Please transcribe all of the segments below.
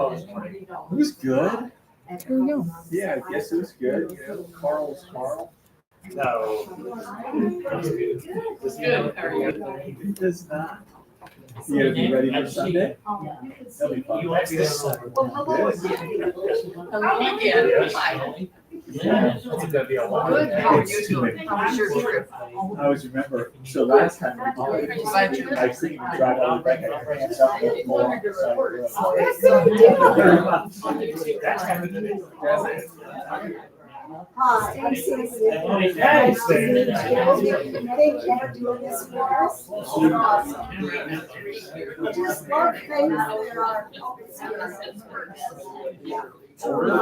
It was good. Yeah, I guess it was good. You know, Carl's Carl. No. It's good. How are you? He does not. You gotta be ready for Sunday? That'll be fun. You want to Yes. Oh, yeah. Hi. Yeah, it's gonna be a lot. Good. How are you doing? How was your trip? I always remember, so last time we did, I couldn't even drive all the way back. I had hands up and pull off the side of the road. Hi, I'm Susie. Hey, Nice to meet you. Thank you for doing this for us. Awesome. We just love things that are open space. We're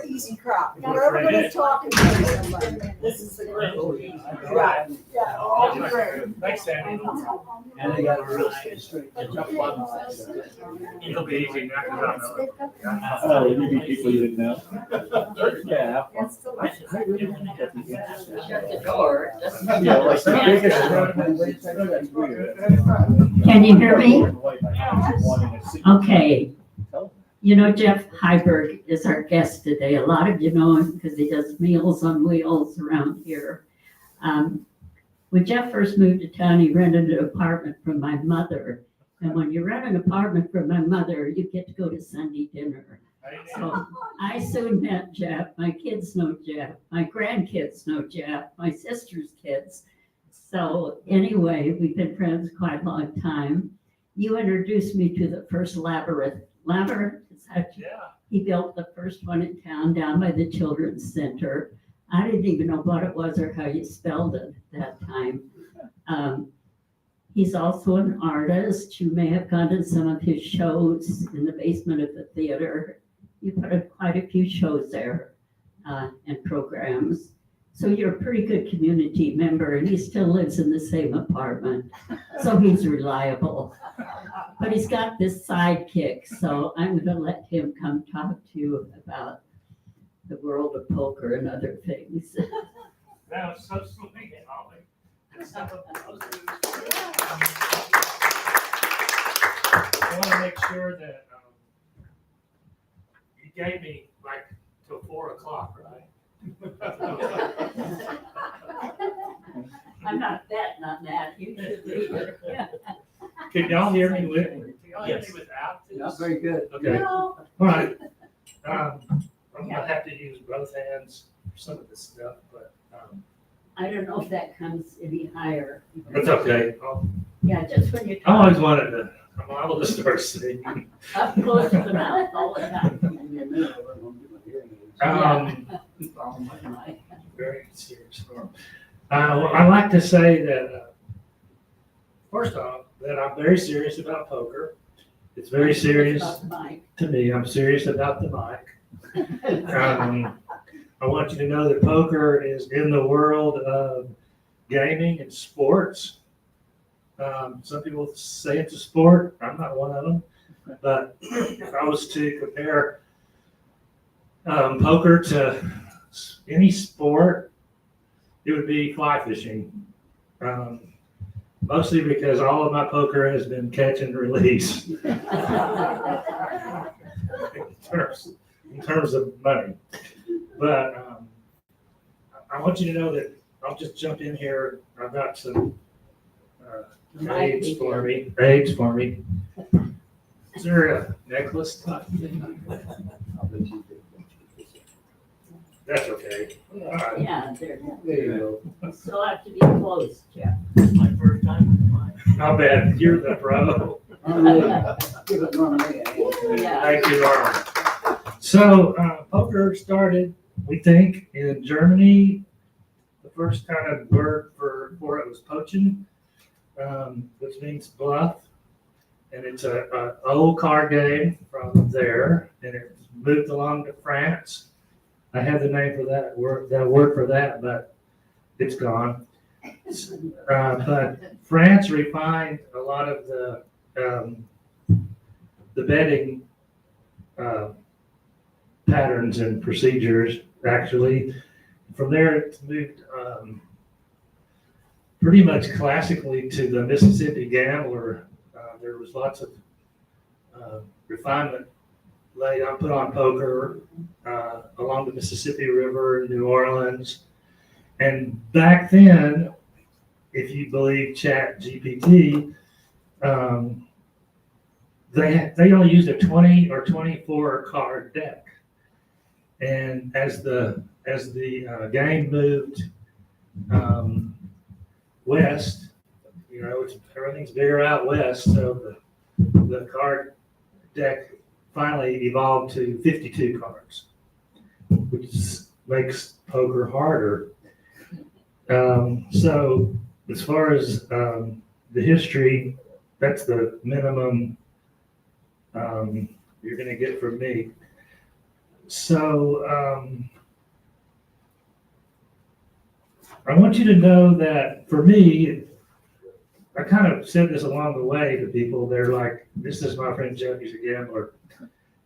an easy crowd. We're everybody's talking to somebody. This is the group. Right. Yeah, all great. Thanks, Sandy. And they got a real straight. It'll be easy now. Oh, you meet people you didn't know? Yeah. I really think that'd be interesting. Shut the door. Yeah, like the biggest. That's weird. Can you hear me? Okay. You know, Jeff Heiberg is our guest today. A lot of you know him because he does Meals on Wheels around here. When Jeff first moved to town, he rented an apartment from my mother. And when you rent an apartment from my mother, you get to go to Sunday dinner. So I soon met Jeff. My kids know Jeff. My grandkids know Jeff. My sister's kids. So anyway, we've been friends quite a long time. You introduced me to the first labyrinth. Labyrinth? Yeah. He built the first one in town down by the Children's Center. I didn't even know what it was or how you spelled it at that time. He's also an artist. You may have gone to some of his shows in the basement of the theater. You put up quite a few shows there and programs. So you're a pretty good community member, and he still lives in the same apartment. So he's reliable. But he's got this sidekick, so I'm going to let him come talk to you about the world of poker and other things. That was so sweet, Holly. I want to make sure that you gave me like till 4 o'clock, right? I'm not betting on that. You should be here. Can y'all hear me with? Can y'all hear me without this? Not very good. Okay, all right. I'm gonna have to use both hands for some of this stuff, but I don't know if that comes any higher. it's okay. Yeah, just when you I talk always wanted to, I'm liable to start singing. up close to the mouth all the time. Very serious. I like to say that, first off, that I'm very serious about poker. It's very serious to me. I'm serious about the mic. I want you to know that poker is in the world of gaming and sports. Some people say it's a sport. I'm not one of them. But if I was to compare poker to any sport, it would be fly fishing. Mostly because all of my poker has been catch and release in terms of money. But I want you to know that I'll just jump in here. I've got some aids for me. Is there a necklace? That's okay. All right. Yeah, there There you still have to be close, Jeff. My first time. Not bad. You're the pro. Yeah. Thank you, Norman. So poker started, we think, in Germany. The first kind of word for it was pochen, which means bluff. And it's a old card game from there, and it moved along to France. I have the name for that word for that, but it's gone. But France refined a lot of the betting patterns and procedures. Actually, from there it's moved pretty much classically to the Mississippi Gambler. There was lots of refinement put on poker along the Mississippi River in New Orleans. And back then, if you believe Chat GPT, they only used a 20 or 24 card deck. And as the game moved west, everything's bigger out west, so the card deck finally evolved to 52 cards, which makes poker harder. So as far as the history, that's the minimum you're going to get from me. So I want you to know that for me, I kind of said this along the way to people. They're like, this is my friend Jeff, he's a gambler.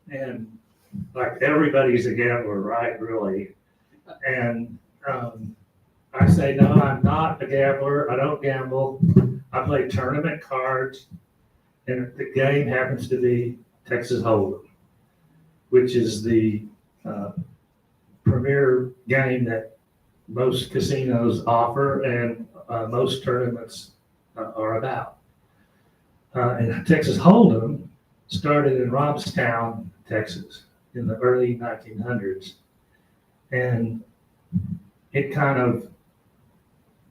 And like everybody's a gambler, right? Really. And I say, no, I'm not a gambler. I don't gamble. I play tournament cards. And the game happens to be Texas Hold'em, which is the premier game that most casinos offer and most tournaments are about. And Texas Hold'em started in Robstown, Texas, in the early 1900s. And it kind of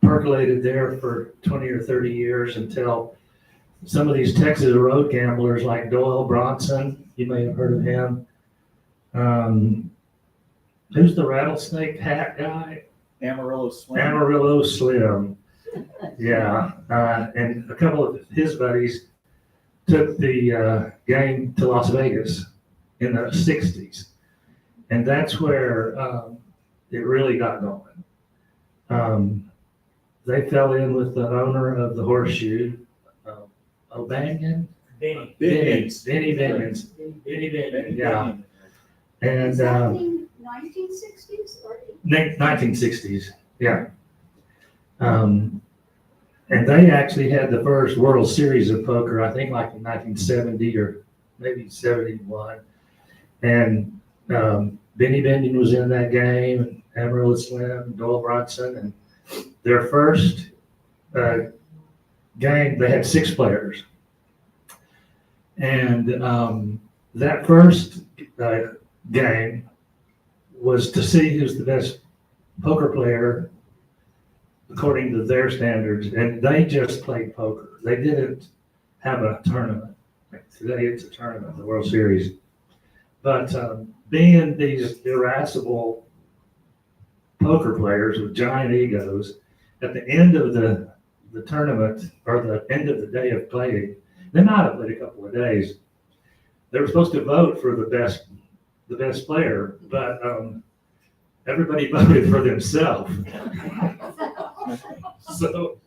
percolated there for 20 or 30 years until some of these Texas road gamblers like Doyle Bronson, you may have heard of him. Who's the rattlesnake hat guy? Amarillo Slim. Amarillo Slim. Yeah. And a couple of his buddies took the game to Las Vegas in the 60s. And that's where it really got going. They fell in with the owner of the Horseshoe, O'Banion? Benny. Benny Binions. Benny Binion, yeah. And Is that in 1960s or? 1960s, yeah. And they actually had the first World Series of poker, I think like in 1970 or maybe 71. And Benny Binion was in that game, Amarillo Slim, Doyle Bronson, and their first game, they had 6 players. And that first game was to see who's the best poker player according to their standards. And they just played poker. They didn't have a tournament. Like today it's a tournament, the World Series. But being these irascible poker players with giant egos, at the end of the tournament or the end of the day of playing, they might have played a couple of days. They were supposed to vote for the best player, but everybody voted for themselves. So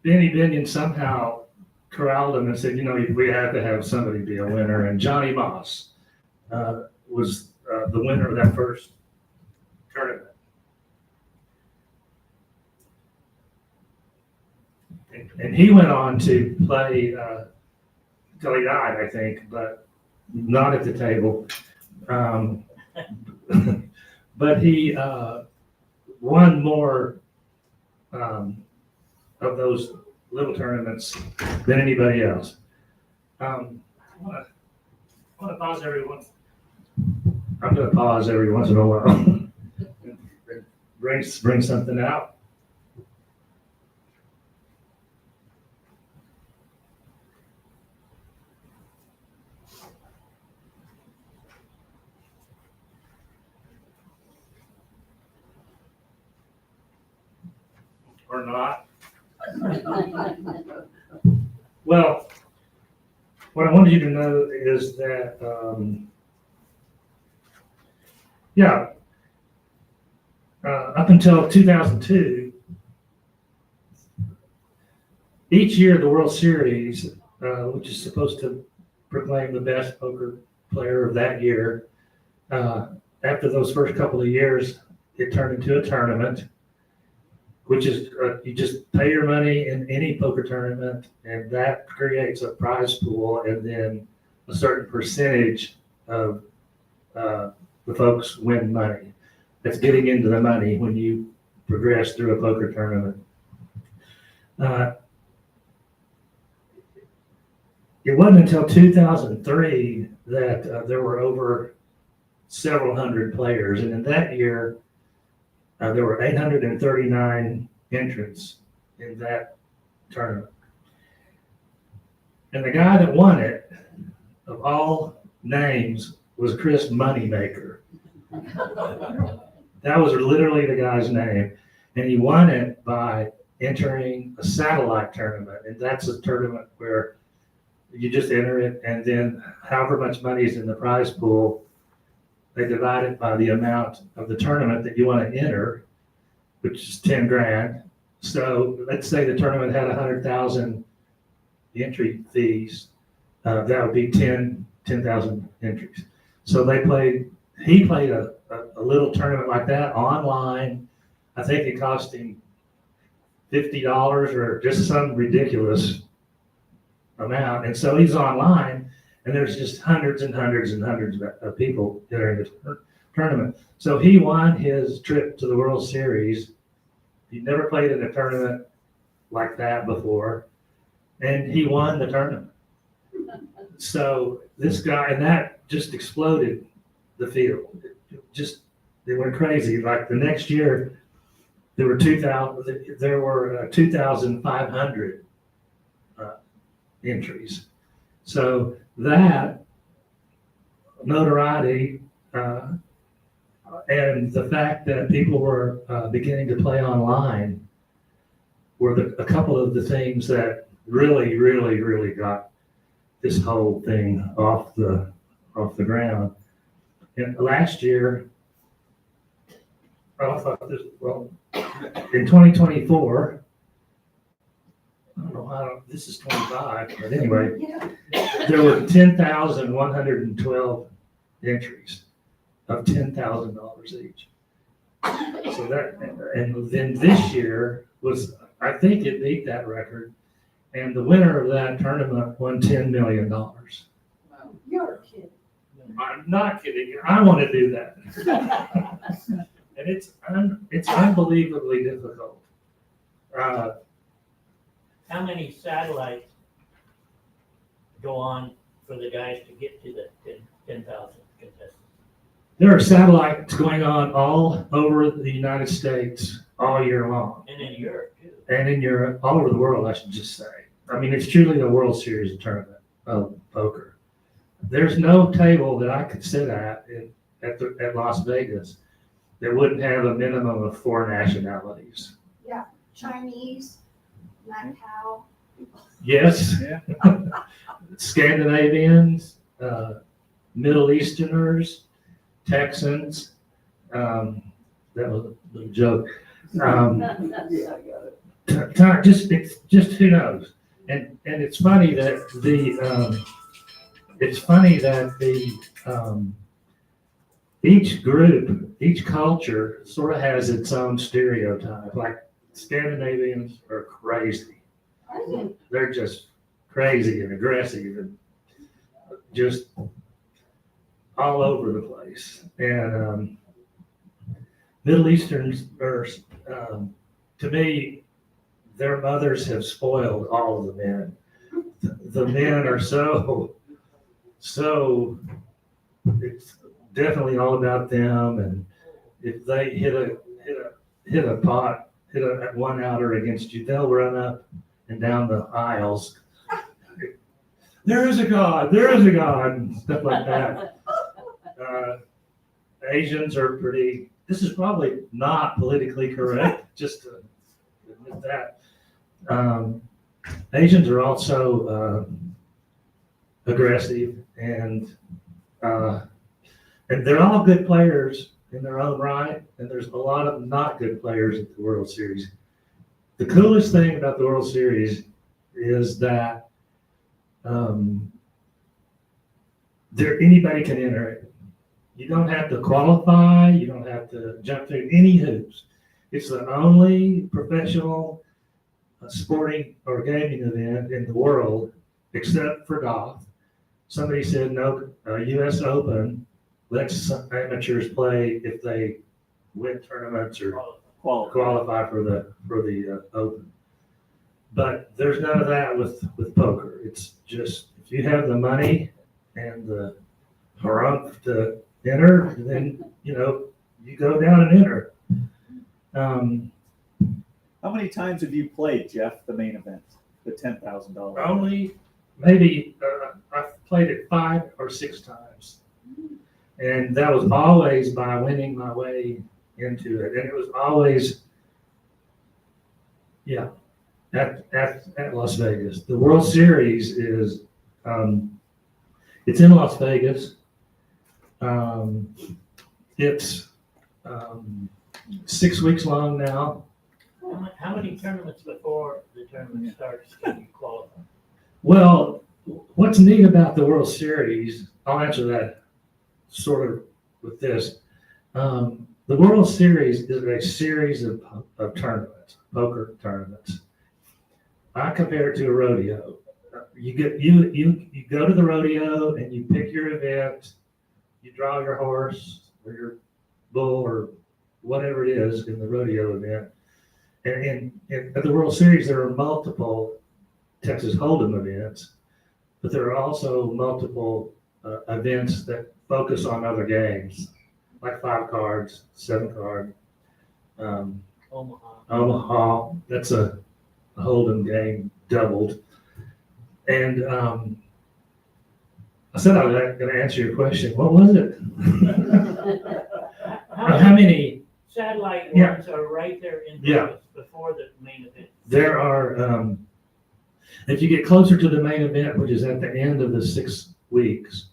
Benny Binion somehow corralled them and said, we have to have somebody be a winner. And Johnny Moss was the winner of that first tournament. And he went on to play till he died, I think, but not at the table. But he won more of those little tournaments than anybody else. I want to pause every once. I'm going to pause every once in a while. Bring something out. Or not. Well, what I wanted you to know is that, up until 2002, each year the World Series, which is supposed to proclaim the best poker player of that year, after those first couple of years, it turned into a tournament. which is, you just pay your money in any poker tournament, and that creates a prize pool, and then a certain percentage of the folks win money. That's getting into the money when you progress through a poker tournament. It wasn't until 2003 that there were over several hundred players, and in that year, there were 839 entrants in that tournament. And the guy that won it, of all names, was Chris Moneymaker. That was literally the guy's name. And he won it by entering a satellite tournament. And that's a tournament where you just enter it, and then however much money is in the prize pool, they divide it by the amount of the tournament that you want to enter, which is 10 grand. So let's say the tournament had 100,000 entry fees. That would be 10,000 entries. So he played a little tournament like that online. I think it cost him $50 or just some ridiculous amount. And so he's online, and there's just hundreds and hundreds and hundreds of people entering the tournament. So he won his trip to the World Series. He'd never played in a tournament like that before, and he won the tournament. So this guy, and that just exploded the field. They went crazy. Like the next year, there were 2,500 entries. So that notoriety and the fact that people were beginning to play online were a couple of the things that really, really, really got this whole thing off the ground. And last year, in 2024, I don't know how, this is 25, but anyway, there were 10,112 entries of $10,000 each. So that, and then this year was, I think it beat that record. And the winner of that tournament won $10 million. You're kidding. I'm not kidding. I want to do that. And it's unbelievably difficult. How many satellites go on for the guys to get to the 10,000 contestants? There are satellites going on all over the United States all year long. And in Europe too. And in Europe, all over the world, I should just say. I mean, it's truly a World Series tournament of poker. There's no table that I could sit at Las Vegas that wouldn't have a minimum of 4 nationalities. Yeah, Chinese, Macau. Yes. Yeah. Scandinavians, Middle Easterners, Texans. That was a little joke. Just who knows? And it's funny that each group, each culture sort of has its own stereotype. Like Scandinavians are crazy. They're just crazy and aggressive and just all over the place. And Middle Easterns are, to me, their mothers have spoiled all of the men. The men are so it's definitely all about them. And if they hit a one outer against you, they'll run up and down the aisles. There is a God, and stuff like that. Asians are pretty, this is probably not politically correct, just to admit that. Asians are also aggressive, and they're all good players in their own right, and there's a lot of not good players at the World Series. The coolest thing about the World Series is that anybody can enter it. You don't have to qualify. You don't have to jump through any hoops. It's the only professional sporting or gaming event in the world, except for golf. Somebody said no, US Open lets amateurs play if they win tournaments or qualify for the Open. But there's none of that with poker. It's just, if you have the money and the harumph to enter, then, you go down and enter. How many times have you played, Jeff, the main event, the $10,000? Only maybe, I've played it 5 or 6 times. And that was always by winning my way into it. And it was always, at Las Vegas. The World Series is, it's in Las Vegas. It's 6 weeks long now. How many tournaments before the tournament starts can you qualify? Well, what's neat about the World Series, I'll answer that sort of with this. The World Series is a series of tournaments, poker tournaments. I compare it to a rodeo. You go to the rodeo and you pick your event, you draw your horse or your bull or whatever it is in the rodeo event. And at the World Series, there are multiple Texas Hold'em events, but there are also multiple events that focus on other games, like 5 cards, 7 card. Omaha, that's a Hold'em game doubled. And I said I was going to answer your question. What was it? How many? Satellite Yeah. ones are right there in Yeah. Vegas before the main event. There are, if you get closer to the main event, which is at the end of the 6 weeks,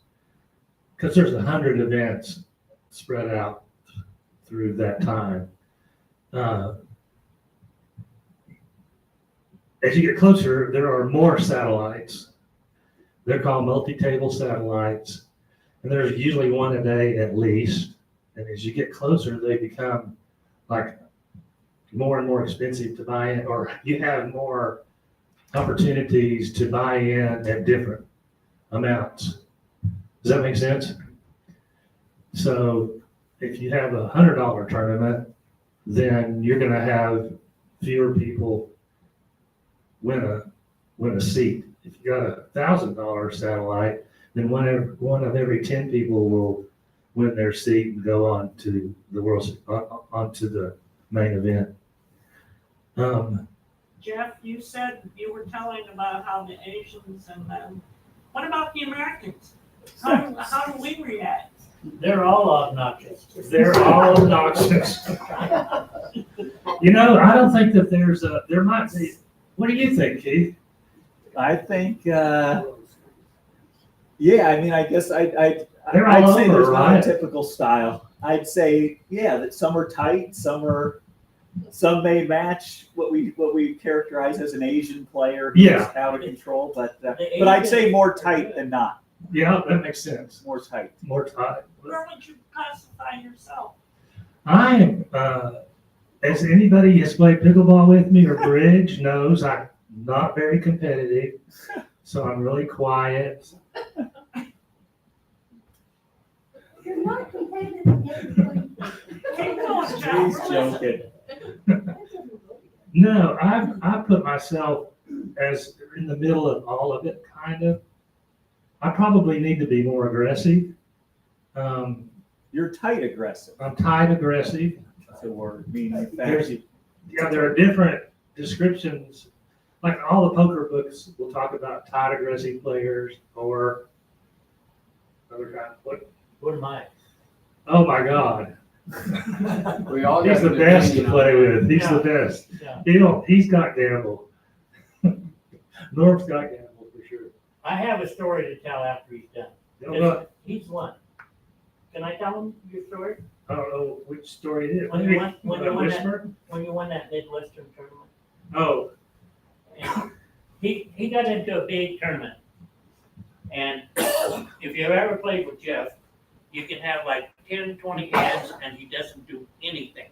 because there's 100 events spread out through that time. As you get closer, there are more satellites. They're called multi-table satellites, and there's usually one a day at least. And as you get closer, they become like more and more expensive to buy in, or you have more opportunities to buy in at different amounts. Does that make sense? So if you have $100 tournament, then you're going to have fewer people win a seat. If you got $1,000 satellite, then one of every 10 people will win their seat and go on to onto the main event. Jeff, you said you were telling about how the Asians and them. What about the Americans? How do we react? They're all obnoxious. They're all obnoxious. I don't think that there might be. What do you think, Keith? I think, I guess I'd They're all say over, there's not a right? typical style. I'd say, that some are tight, some may match what we characterize as an Asian player who's Yeah. out of control, but The I'd say more tight than not. Yeah, that makes sense. More tight. More time. Where would you classify yourself? I am, as anybody who's played pickleball with me or bridge knows, I'm not very competitive, so I'm really quiet. You're not competitive in everything. Keep going, Jeff. He's joking. No, I put myself as in the middle of all of it, kind of. I probably need to be more aggressive. You're tight aggressive. I'm tight aggressive. That's a word. Meaning There's- There are different descriptions. Like all the poker books will talk about tight aggressive players or other kind. What am I? Oh my God. We all He's got the an best to opinion on play that. with. He's the Yeah. best. Yeah. He's got gamble. Norm's got gamble for sure. I have a story to tell after he's done. I don't know, He's won. Can I tell him your story? I don't know which story it is. When you won- when you won that- Whisper? When you won that Midwestern tournament? Oh, And he got into a big tournament. And if you've ever played with Jeff, you can have like 10, 20 hands and he doesn't do anything.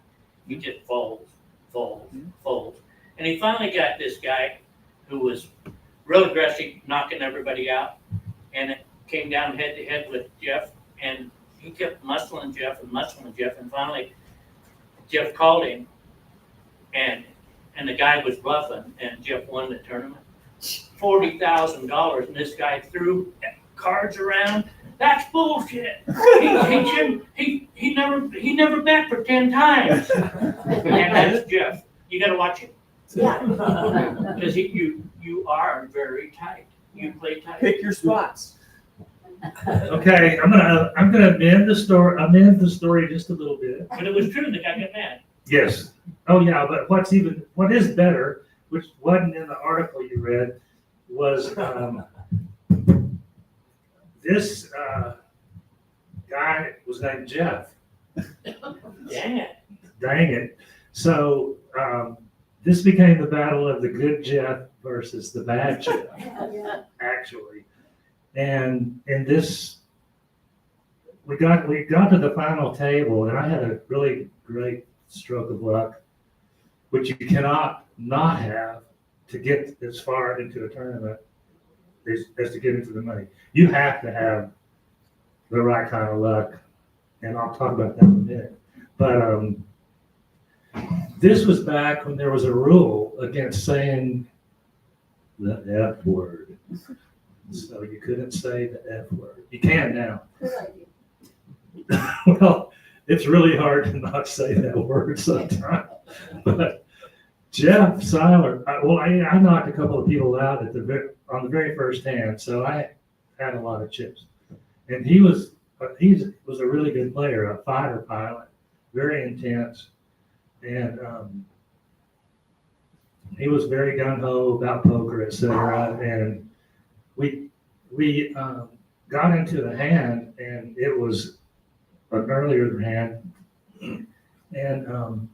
He just folds. fold. And he finally got this guy who was real aggressive, knocking everybody out. And it came down head to head with Jeff, and he kept muscling Jeff, and finally Jeff called him, and the guy was bluffing, and Jeff won the tournament. $40,000, and this guy threw cards around. That's bullshit. He never bet for 10 times. And that's Jeff. You gotta watch him. Yeah. Because you are very tight. You play tight. Pick your spots. Okay, I'm gonna amend the story just a little bit. But it was true, the guy got mad. Yes. Oh, yeah, but what is better, which wasn't in the article you read, was, this, guy was named Jeff. Dang it. Dang it. So, this became the battle of the good Jeff versus the bad Jeff, actually. And in this, we got to the final table, and I had a really great stroke of luck, which you cannot not have to get as far into a tournament as to get into the money. You have to have the right kind of luck, and I'll talk about that in a minute. But this was back when there was a rule against saying the F word. So you couldn't say the F word. You can now. Good idea. Well, it's really hard to not say that word sometimes. But Jeff Seiler, I knocked a couple of people out on the very first hand, so I had a lot of chips. And he was a really good player, a fighter pilot, very intense, and he was very gung ho about poker, etc. And we got into the hand, and it was an earlier hand, and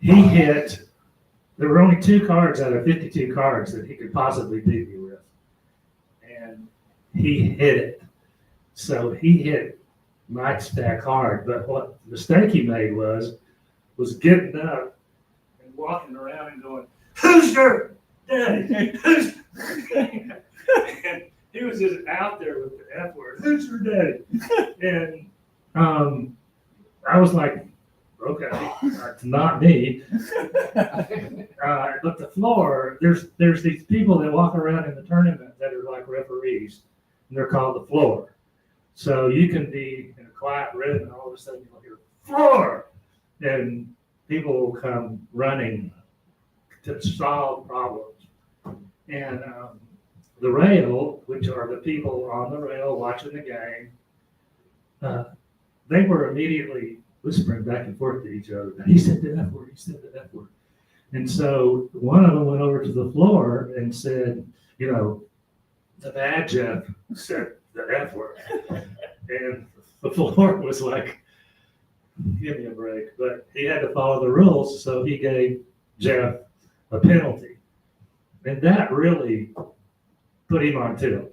he hit. There were only 2 cards out of 52 cards that he could possibly beat me with, and he hit it. So he hit my stack hard, but what the mistake he made was getting up and walking around and going, "Who's your daddy? Who's?" And he was just out there with the F word. "Who's your daddy?" And I was like, okay, that's not me. But the floor, there's these people that walk around in the tournament that are like referees, and they're called the floor. So you can be in a quiet room, and all of a sudden you'll hear "floor," and people will come running to solve problems. And the rail, which are the people on the rail watching the game, they were immediately whispering back and forth to each other. "He said the F word, he said the F word." And so one of them went over to the floor and said, "The bad Jeff said the F word." And the floor was like, "Give me a break." But he had to follow the rules, so he gave Jeff a penalty. And that really put him on tilt.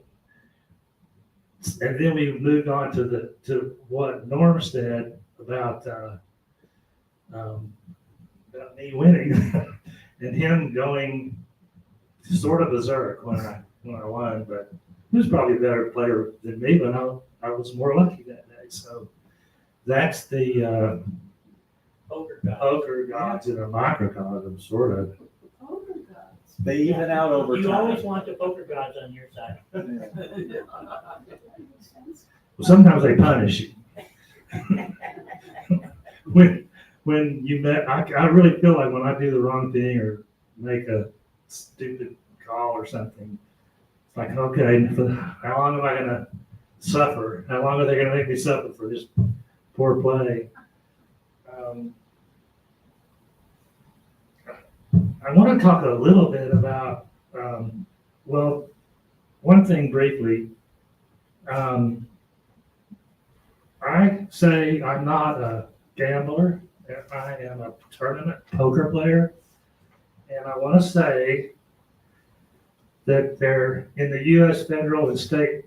And then we moved on to what Norm said about me winning and him going sort of berserk when I won. But he was probably a better player than me, but I was more lucky that day. So that's the poker gods in a microcosm, sort of. They even out over You time. always want the poker gods on your side. Well, sometimes they punish you. when you met, I really feel like when I do the wrong thing or make a stupid call or something, it's like, okay, how long am I going to suffer? How long are they going to make me suffer for this poor play? I want to talk a little bit about, one thing briefly. I say I'm not a gambler. I am a tournament poker player. And I want to say that they're in the U.S. federal and state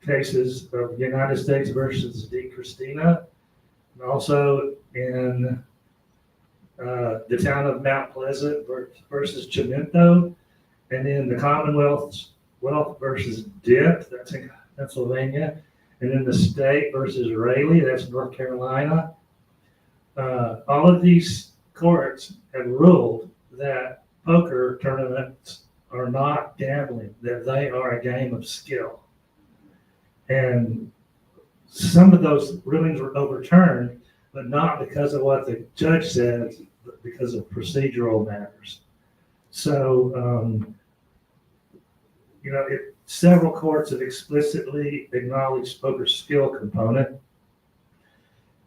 cases of United States versus D. Christina, and also in the town of Mount Pleasant versus Chimento, and then the Commonwealth's Wealth versus Dip, that's in Pennsylvania, and then the state versus Raleigh, that's North Carolina. All of these courts have ruled that poker tournaments are not gambling, that they are a game of skill. And some of those rulings were overturned, but not because of what the judge said, but because of procedural matters. So, several courts have explicitly acknowledged poker's skill component.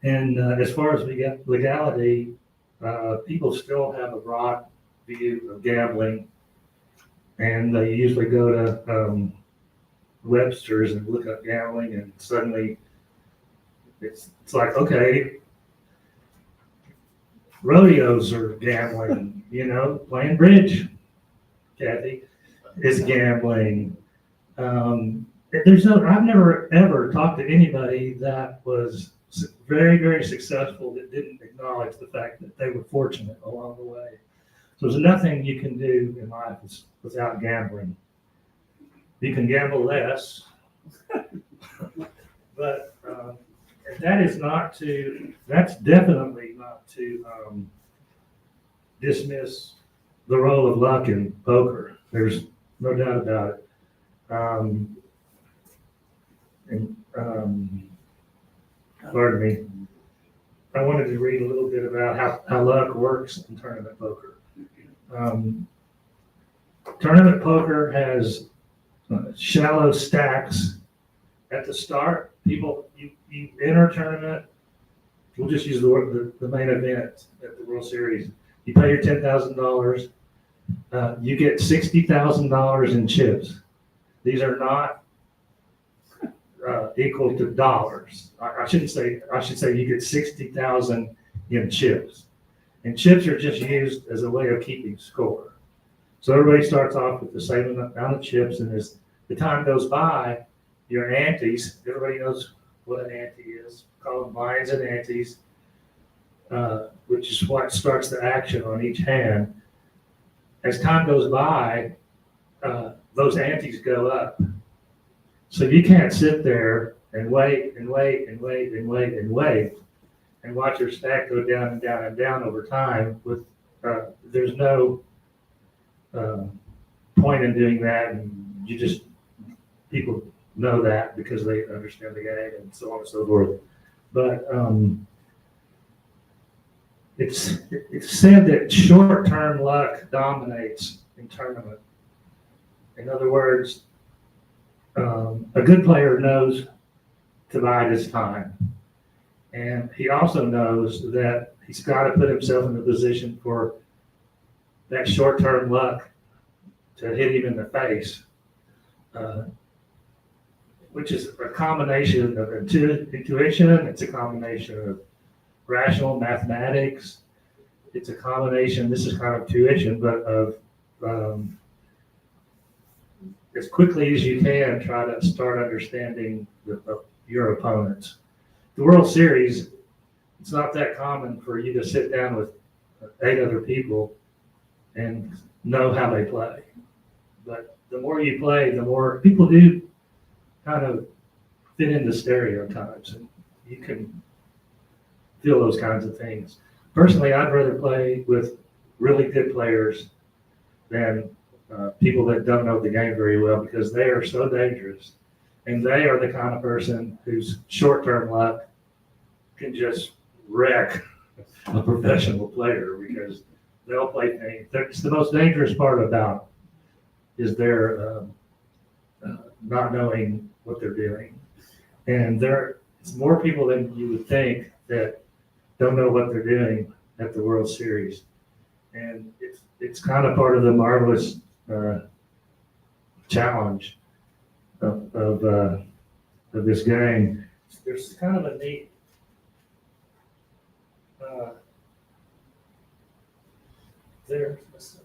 And as far as legality, people still have a broad view of gambling, and they usually go to Webster's and look up gambling, and suddenly it's like, okay, rodeos are gambling, playing bridge, Kathy, is gambling. I've never ever talked to anybody that was very, very successful that didn't acknowledge the fact that they were fortunate along the way. So there's nothing you can do in life without gambling. You can gamble less, but that's definitely not to dismiss the role of luck in poker. There's no doubt about it. Pardon me. I wanted to read a little bit about how luck works in tournament poker. Tournament poker has shallow stacks at the start. People, you enter a tournament. We'll just use the main event at the World Series. You pay your $10,000. You get $60,000 in chips. These are not equal to dollars. I should say you get 60,000 in chips. And chips are just used as a way of keeping score. So everybody starts off with the same amount of chips, and as the time goes by, your antes, everybody knows what an ante is, call them blinds and antes, which is what starts the action on each hand. As time goes by, those antes go up. So you can't sit there and wait and wait and wait and wait and wait and watch your stack go down and down and down over time. There's no point in doing that, and people know that because they understand the game and so on and so forth. But it's said that short-term luck dominates in tournament. In other words, a good player knows to bide his time. And he also knows that he's got to put himself in a position for that short-term luck to hit him in the face, which is a combination of intuition, it's a combination of rational mathematics, it's a combination, this is kind of tuition, but of as quickly as you can, try to start understanding your opponents. The World Series, it's not that common for you to sit down with 8 other people and know how they play. But the more you play, the more people do kind of fit into stereotypes, and you can feel those kinds of things. Personally, I'd rather play with really good players than people that don't know the game very well, because they are so dangerous, and they are the kind of person whose short-term luck can just wreck a professional player, because they'll play things. It's the most dangerous part about is their not knowing what they're doing, and it's more people than you would think that don't know what they're doing at the World Series, and it's kind of part of the marvelous challenge of this game. There's kind of a neat let's see.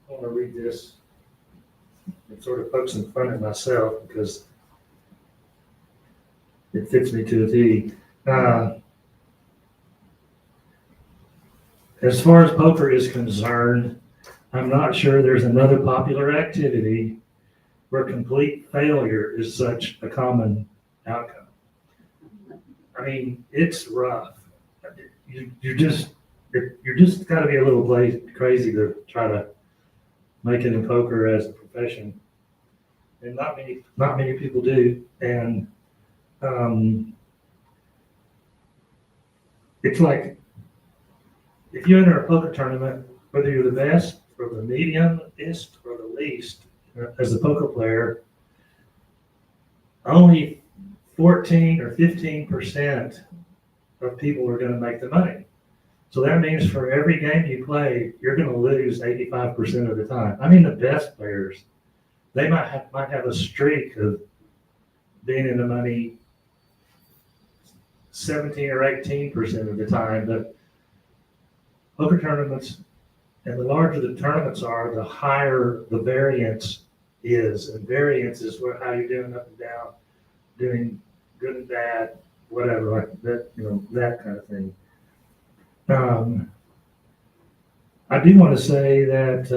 I want to read this and sort of poke some fun at myself because it fits me to a T. as far as poker is concerned, I'm not sure there's another popular activity where complete failure is such a common outcome. I mean, it's rough. You're just gotta be a little crazy to try to make it in poker as a profession. And not many people do. And it's like, if you enter a poker tournament, whether you're the best or the mediumist or the least as a poker player, only 14 or 15% of people are going to make the money. So that means for every game you play, you're going to lose 85% of the time. I mean, the best players, they might have a streak of being in the money 17 or 18% of the time, but poker tournaments, and the larger the tournaments are, the higher the variance is. And variance is how you're doing up and down, doing good and bad, whatever, like that, that kind of thing. I do want to say that,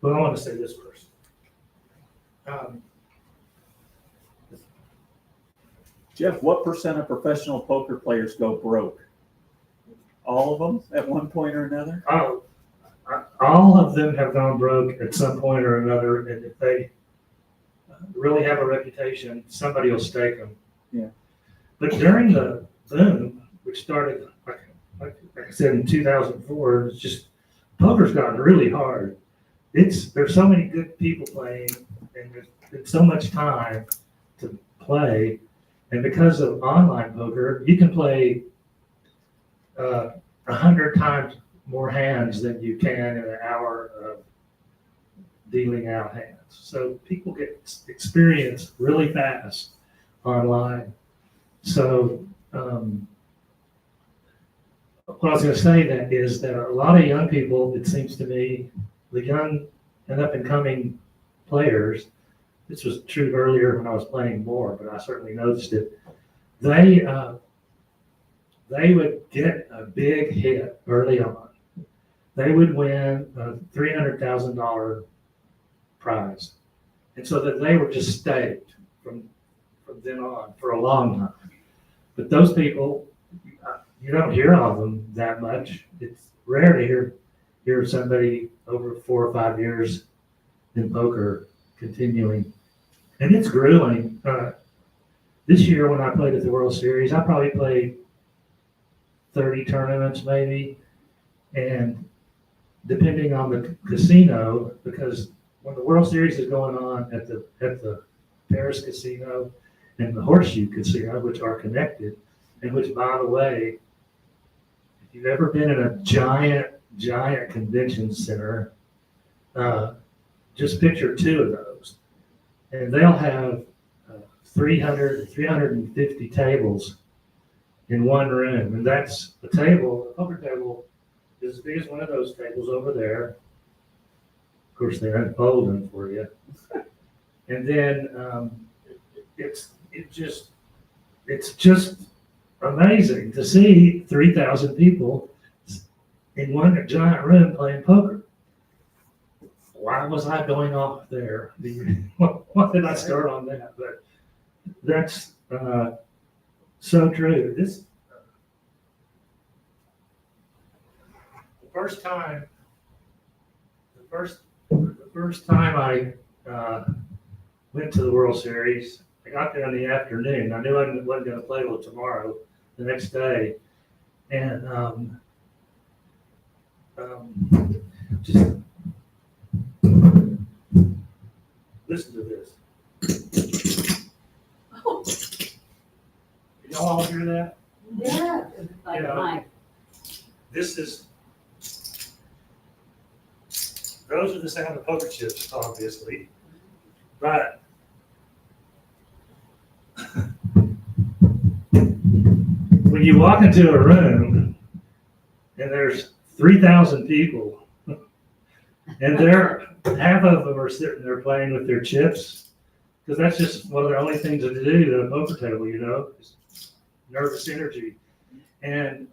I want to say this first. Jeff, what percent of professional poker players go broke? All of them at one point or another? Oh, all of them have gone broke at some point or another, and if they really have a reputation, somebody will stake them. Yeah. But during the boom, which started, like I said, in 2004, it's just, poker's gotten really hard. There's so many good people playing, and there's been so much time to play. And because of online poker, you can play 100 times more hands than you can in an hour of dealing out hands. So people get experience really fast online. So what I was going to say that is that a lot of young people, it seems to me, the young and up and coming players, this was true earlier when I was playing more, but I certainly noticed it. They would get a big hit early on. They would win a $300,000 prize. And so that they were just staked from then on for a long time. But those people, you don't hear of them that much. It's rare to hear somebody over 4 or 5 years in poker continuing. And it's grueling. This year when I played at the World Series, I probably played 30 tournaments maybe. And depending on the casino, because when the World Series is going on at the Paris Casino and the Horseshoe Casino, which are connected, and which, by the way, if you've ever been in a giant convention center, just picture 2 of those. And they'll have 350 tables in one room. And that's a poker table is as big as one of those tables over there. Of course, they unfold them for you. And then it's just amazing to see 3,000 people in one giant room playing poker. Why was I going off there? Why did I start on that? But that's so true. The first time I went to the World Series, I got there in the afternoon. I knew I wasn't going to play till tomorrow, the next day, and just listen to this. Did y'all all hear that? Yeah. Like Yeah. mine. Those are the sound of poker chips, obviously, but when you walk into a room and there's 3,000 people, and half of them are sitting there playing with their chips, because that's just one of the only things to do at a poker table, is nervous energy. And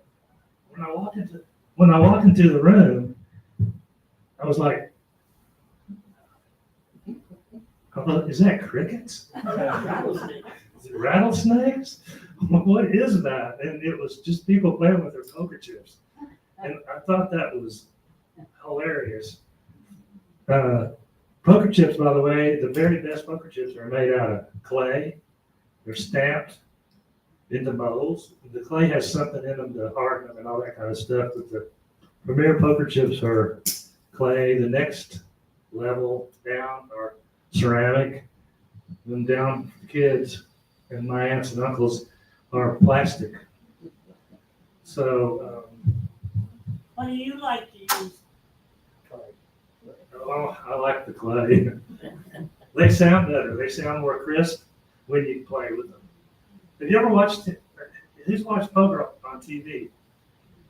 when I walk into when I walked into the room, I was like, is that crickets? Is it rattlesnakes? What is that? And it was just people playing with their poker chips. And I thought that was hilarious. Poker chips, by the way, the very best poker chips are made out of clay. They're stamped into molds. The clay has something in them to harden them and all that kind of stuff. But the premier poker chips are clay. The next level down are ceramic. Then down for the kids and my aunts and uncles are plastic. So, What do you like to use? oh, I like the clay. They sound better. They sound more crisp when you play with them. Have you ever watched, who's watched poker on TV?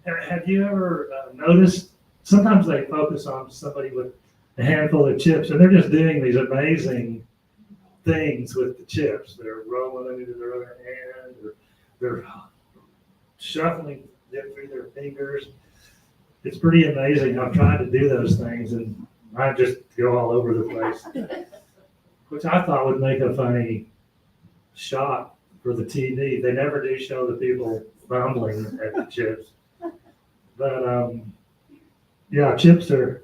Have you ever noticed, sometimes they focus on somebody with a handful of chips and they're just doing these amazing things with the chips. They're rolling them into their other hand, or they're shuffling them through their fingers. It's pretty amazing. I've tried to do those things and I just go all over the place, which I thought would make a funny shot for the TV. They never do show the people fumbling at the chips. But yeah, chips they're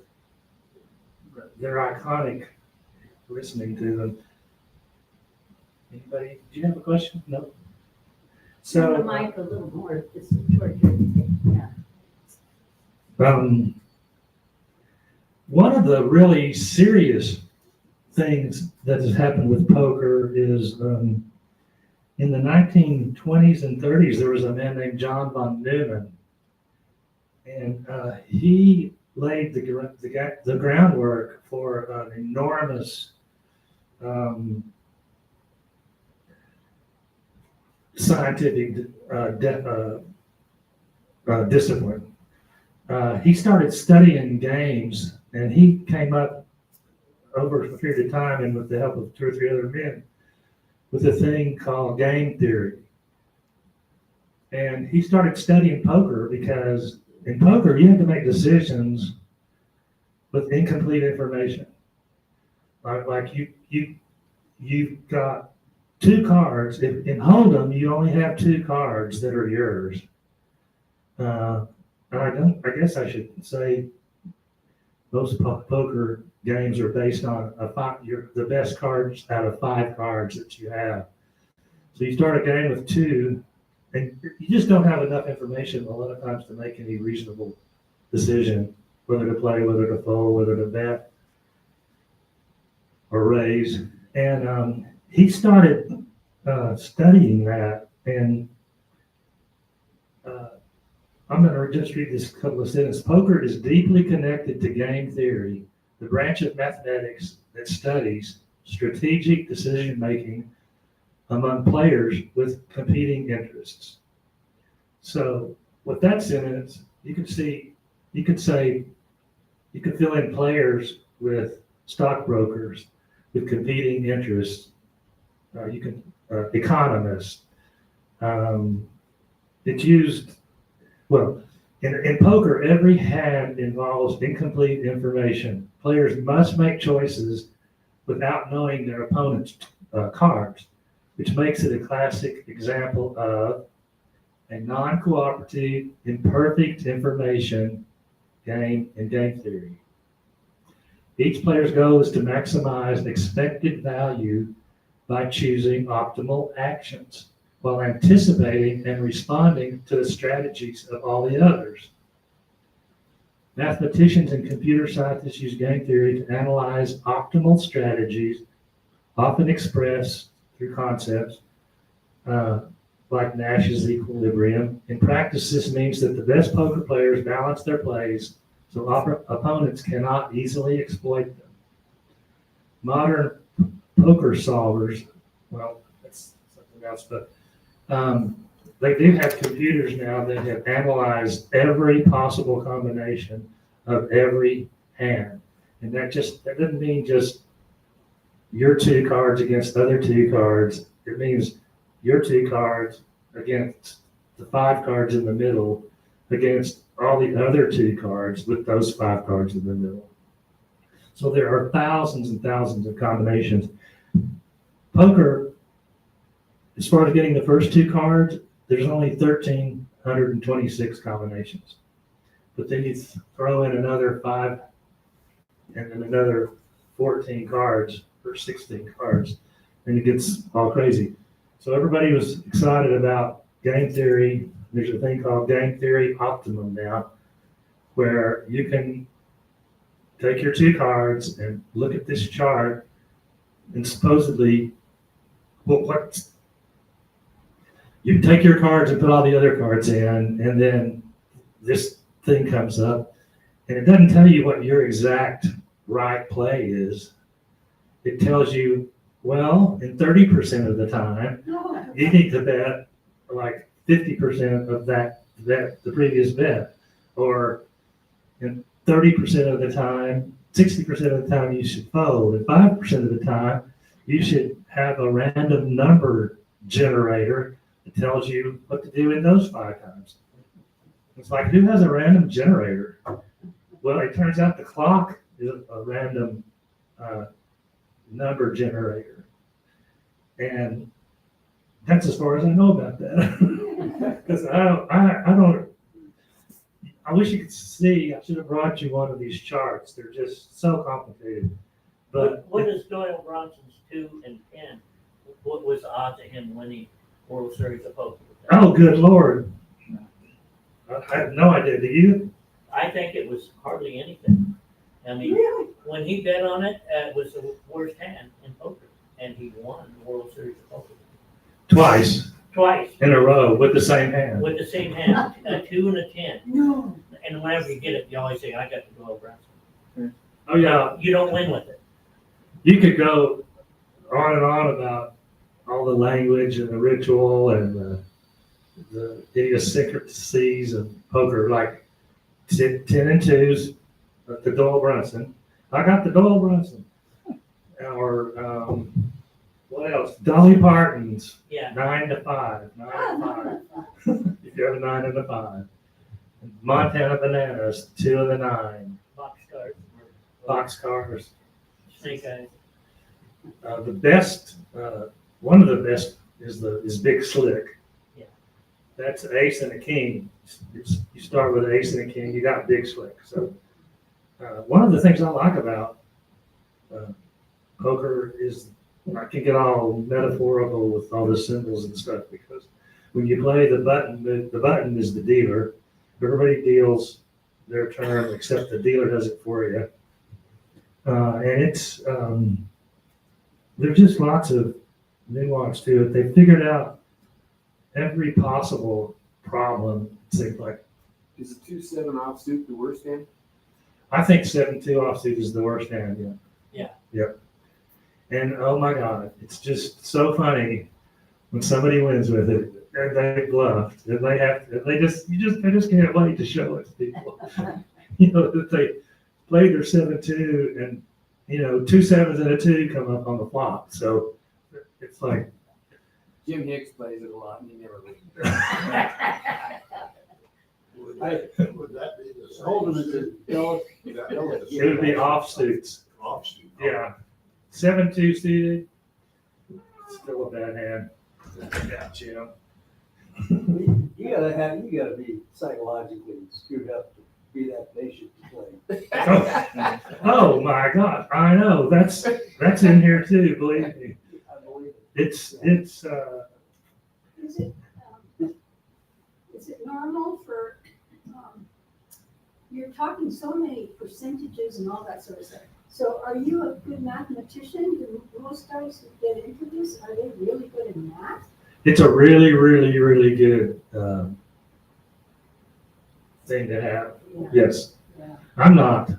iconic listening to them. Anybody, do you have a question? No? Turn the So, mic a little more, this is toward your, yeah. one of the really serious things that has happened with poker is in the 1920s and 30s, there was a man named John von Neumann. And he laid the groundwork for an enormous scientific discipline. He started studying games, and he came up over a period of time, and with the help of 2 or 3 other men, with a thing called game theory. And he started studying poker because in poker you have to make decisions with incomplete information. Like you've got 2 cards. In Hold'em, you only have 2 cards that are yours. And I guess I should say most poker games are based on the best cards out of 5 cards that you have. So you start a game with 2, and you just don't have enough information a lot of times to make any reasonable decision, whether to play, whether to fold, whether to bet or raise. And he started studying that, and I'm going to just read this couple of sentences. Poker is deeply connected to game theory, the branch of mathematics that studies strategic decision-making among players with competing interests. So with that sentence, you could fill in players with stockbrokers with competing interests. Economists. It's used, well, in poker, every hand involves incomplete information. Players must make choices without knowing their opponent's cards, which makes it a classic example of a non-cooperative, imperfect information game in game theory. Each player's goal is to maximize expected value by choosing optimal actions while anticipating and responding to the strategies of all the others. Mathematicians and computer scientists use game theory to analyze optimal strategies, often expressed through concepts like Nash's equilibrium. In practice, this means that the best poker players balance their plays so opponents cannot easily exploit them. Modern poker solvers, well, that's something else, but they do have computers now that have analyzed every possible combination of every hand. And that doesn't mean just your 2 cards against other 2 cards. It means your 2 cards against the 5 cards in the middle against all the other 2 cards with those 5 cards in the middle. So there are thousands and thousands of combinations. Poker, as far as getting the first 2 cards, there's only 1,326 combinations. But then you throw in another 5 and then another 14 cards or 16 cards, and it gets all crazy. So everybody was excited about game theory. There's a thing called game theory optimum now, where you can take your 2 cards and look at this chart and supposedly, well, you take your cards and put all the other cards in, and then this thing comes up, and it doesn't tell you what your exact right play is. It tells you, well, in 30% of the time, you need to bet like 50% of the previous bet, or in 30% of the time, 60% of the time you should fold, and 5% of the time you should have a random number generator that tells you what to do in those 5 times. It's like, who has a random generator? Well, it turns out the clock is a random number generator, and that's as far as I know about that. Because I wish you could see. I should have brought you one of these charts. They're just so complicated. But What is Doyle Bronson's 2 and 10? What was the odds of him winning World Series of Poker? oh, good Lord, I have no idea. Do you? I think it was hardly anything. I mean, Really? when he bet on it, it was the worst hand in poker, and he won the World Series of Poker Twice twice in a row with the same hand. with the same hand, a 2 and a 10. No. And whenever you get it, you always say, "I got the Doyle Bronson." Oh yeah, You don't win with it. you could go on and on about all the language and the ritual and the idiosyncrasies of poker, like 10 and 2s, the Doyle Brunson. I got the Doyle Brunson. Or what else? Dolly Parton's Yeah. 9 to 5. 9 to 5. If you have a 9 and a 5. Montana Bananas, 2 and a 9. Boxcars. Boxcars. Snake eyes. The best, one of the best is Big Slick. Yeah. That's ace and a king. You start with ace and a king, you got Big Slick. So one of the things I like about poker is I can get all metaphorical with all the symbols and stuff, because when you play the button is the dealer. Everybody deals their turn except the dealer does it for you. And it's, there's just lots of nuance to it. They figured out every possible problem, it seems like. Is the 2-7 offsuit the worst hand? I think 7-2 offsuit is the worst hand, yeah. Yeah. Yep. And oh my God, it's just so funny when somebody wins with it and they bluffed and they just can't wait to show it to people. You know, that they played their 7-2 and, you know, 2 7s and a 2 come up on the flop. So it's like, Jim Hicks plays it a lot and he never wins. Would that be the same? Hold'em is a It it would be offsuits. Offsuit. Yeah. 7-2 suited, still a bad hand. Yeah, Jim. You gotta be psychologically screwed up to be that patient to play. Oh my God, I know, that's in here too, believe me. I believe it. It's, Is it normal for, you're talking so many percentages and all that sort of stuff. So are you a good mathematician? Do most guys who get into this, are they really good at math? it's a really, really, really good, thing to have. Yes. Yeah. I'm not.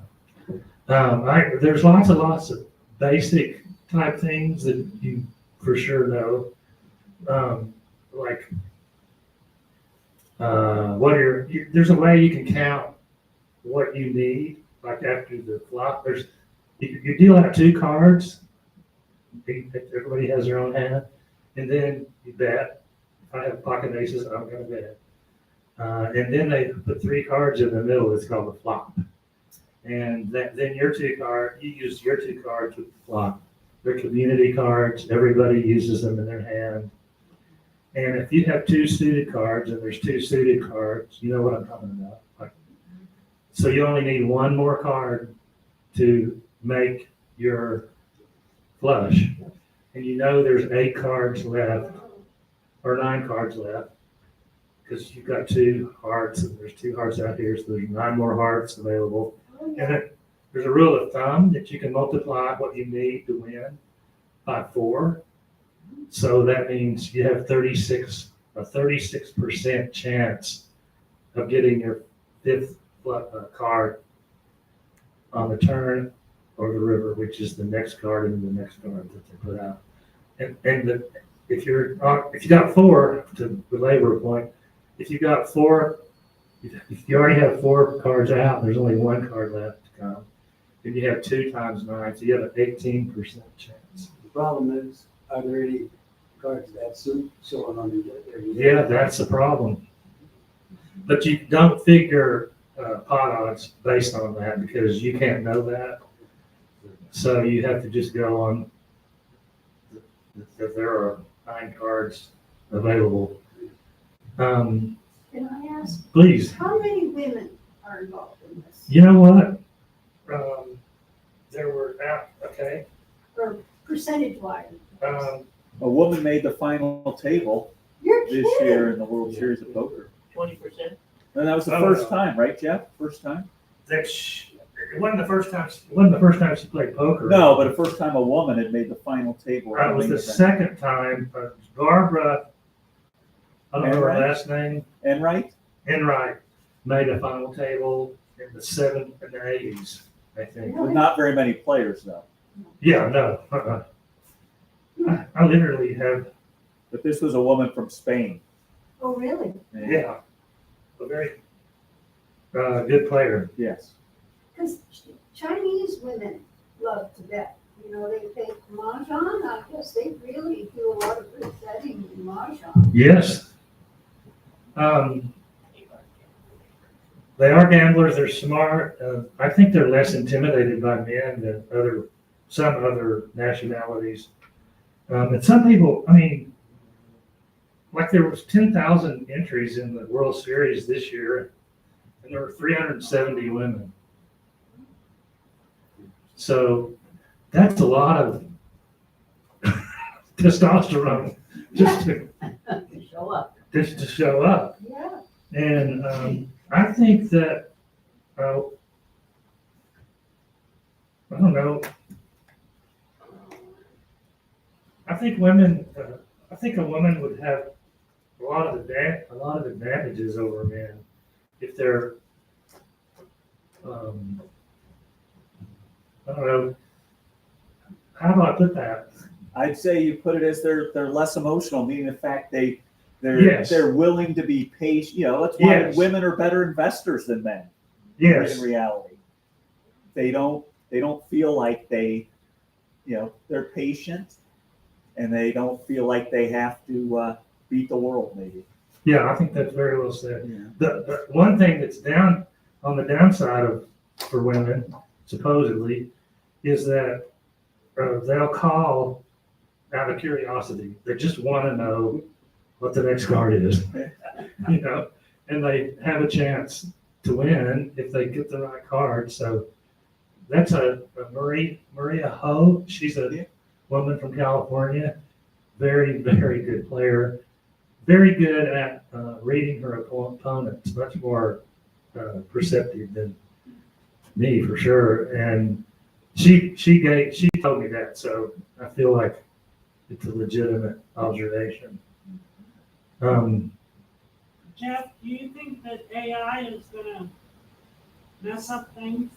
There's lots of basic type things that you for sure know. There's a way you can count what you need, like after the flop. You deal out 2 cards. Everybody has their own hand, and then you bet. If I have pocket aces, I'm gonna bet. And then they put 3 cards in the middle. It's called a flop. And then your 2 card, you use your 2 cards with the flop. They're community cards. Everybody uses them in their hand. And if you have 2 suited cards and there's 2 suited cards, you know what I'm talking about. So you only need 1 more card to make your flush. And you know there's 8 cards left or 9 cards left because you've got 2 hearts and there's 2 hearts out here. So there's 9 more hearts available. And then there's a rule of thumb that you can multiply what you need to win by 4. So that means you have a 36% chance of getting your 5th card on the turn or the river, which is the next card and the next card that they put out. If you got 4, to belabor a point, if you got 4, if you already have 4 cards out, and there's only 1 card left to come, then you have 2 times 9, so you have an 18% chance. The problem is, are there any cards that suit showing on the? Yeah, that's the problem. But you don't figure pot odds based on that because you can't know that. So you have to just go on that there are 9 cards available. Can I ask, Please, how many women are involved in this? you know what? There were, okay. Or percentage wise? Um, A woman made the final table You're this kidding. year in the World Series of Poker. 20%? And that was the Oh, first no. time, right, Jeff? First time? it wasn't the first time she played poker. No, but the first time a woman had made the final table. It was the second time. Barbara, I don't know her Enright? last name. Enright? Enright made a final table in the 70s and the 80s, I think. With not very many players though. Yeah, no. I literally have, But this was a woman from Spain. Oh, really? yeah, a very good player. Yes. Because Chinese women love to bet. You know, they mahjong. I guess they really do a lot of good betting in mahjong. Yes. They are gamblers. They're smart. I think they're less intimidated by men than some other nationalities. And some people, I mean, like there was 10,000 entries in the World Series this year, and there were 370 women. So that's a lot of testosterone just to Show up. show up. Yeah. And I think that, I don't know. I think I think a woman would have a lot of advantages over men if they're, I don't know, how do I put that? I'd say you put it as they're less emotional, meaning the fact Yes. they're willing to be patient. You know, that's why Yes. women are better investors than men. Yes, In reality, they don't feel like they're patient, and they don't feel like they have to beat the world. Maybe. yeah, I think that's very well said. Yeah. The one thing that's down on the downside for women, supposedly, is that they'll call out of curiosity. They just want to know what the next card is, you know, and they have a chance to win if they get the right card. So that's a Maria Ho. She's a woman from California, very, very good player, very good at reading her opponents, much more perceptive than me for sure. And she told me that, so I feel like it's a legitimate observation. Jeff, do you think that AI is gonna mess up things?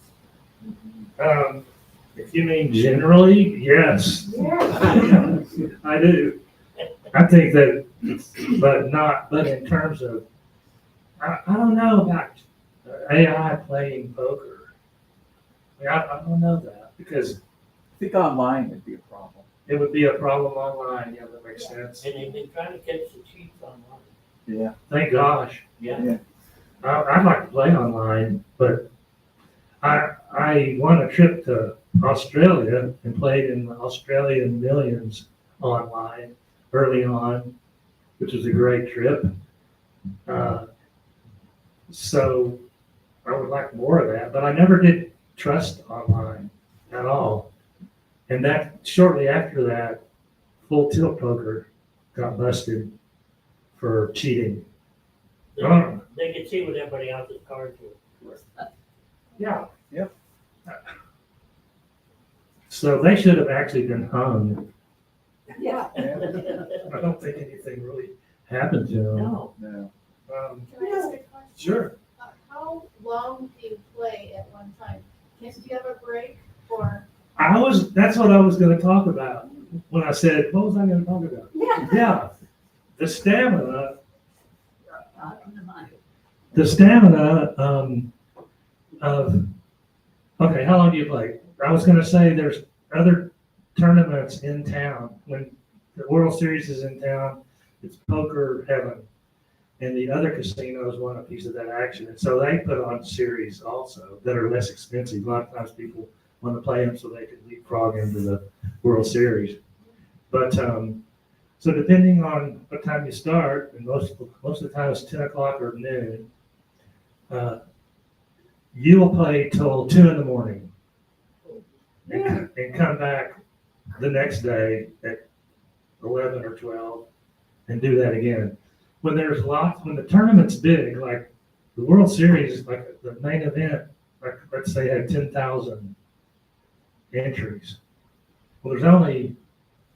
If you mean generally, yes, Yeah. I do. I think that, but in terms of, I don't know about AI playing poker. I mean, I don't know that because I think online would be a problem. it would be a problem online. Yeah, that makes sense. And they've been trying to catch the cheats online. Yeah. Thank gosh. Yeah. Yeah. I'd like to play online, but I won a trip to Australia and played in the Australian Millions online early on, which was a great trip. So I would like more of that, but I never did trust online at all. And that shortly after that, Full Tilt Poker got busted for cheating. Oh, They could see what everybody else's cards were. yeah. Yep. So they should have actually been hung. Yeah. I don't think anything really happened to them. No. No. Can I ask a question? Sure. How long do you play at one time? Do you have a break or? That's what I was gonna talk about when I said, what was I gonna talk about? Yeah. Yeah, the stamina, of, okay, how long do you play? I was gonna say there's other tournaments in town. When the World Series is in town, it's poker heaven. And the other casinos want a piece of that action. And so they put on series also that are less expensive. A lot of times people want to play them so they can leapfrog into the World Series. But so depending on what time you start, and most of the time it's 10 o'clock or noon, you will play till 2 in the morning and come back the next day at 11 or 12 and do that again. When when the tournament's big, like the World Series, like the main event, like let's say had 10,000 entries. Well, there's only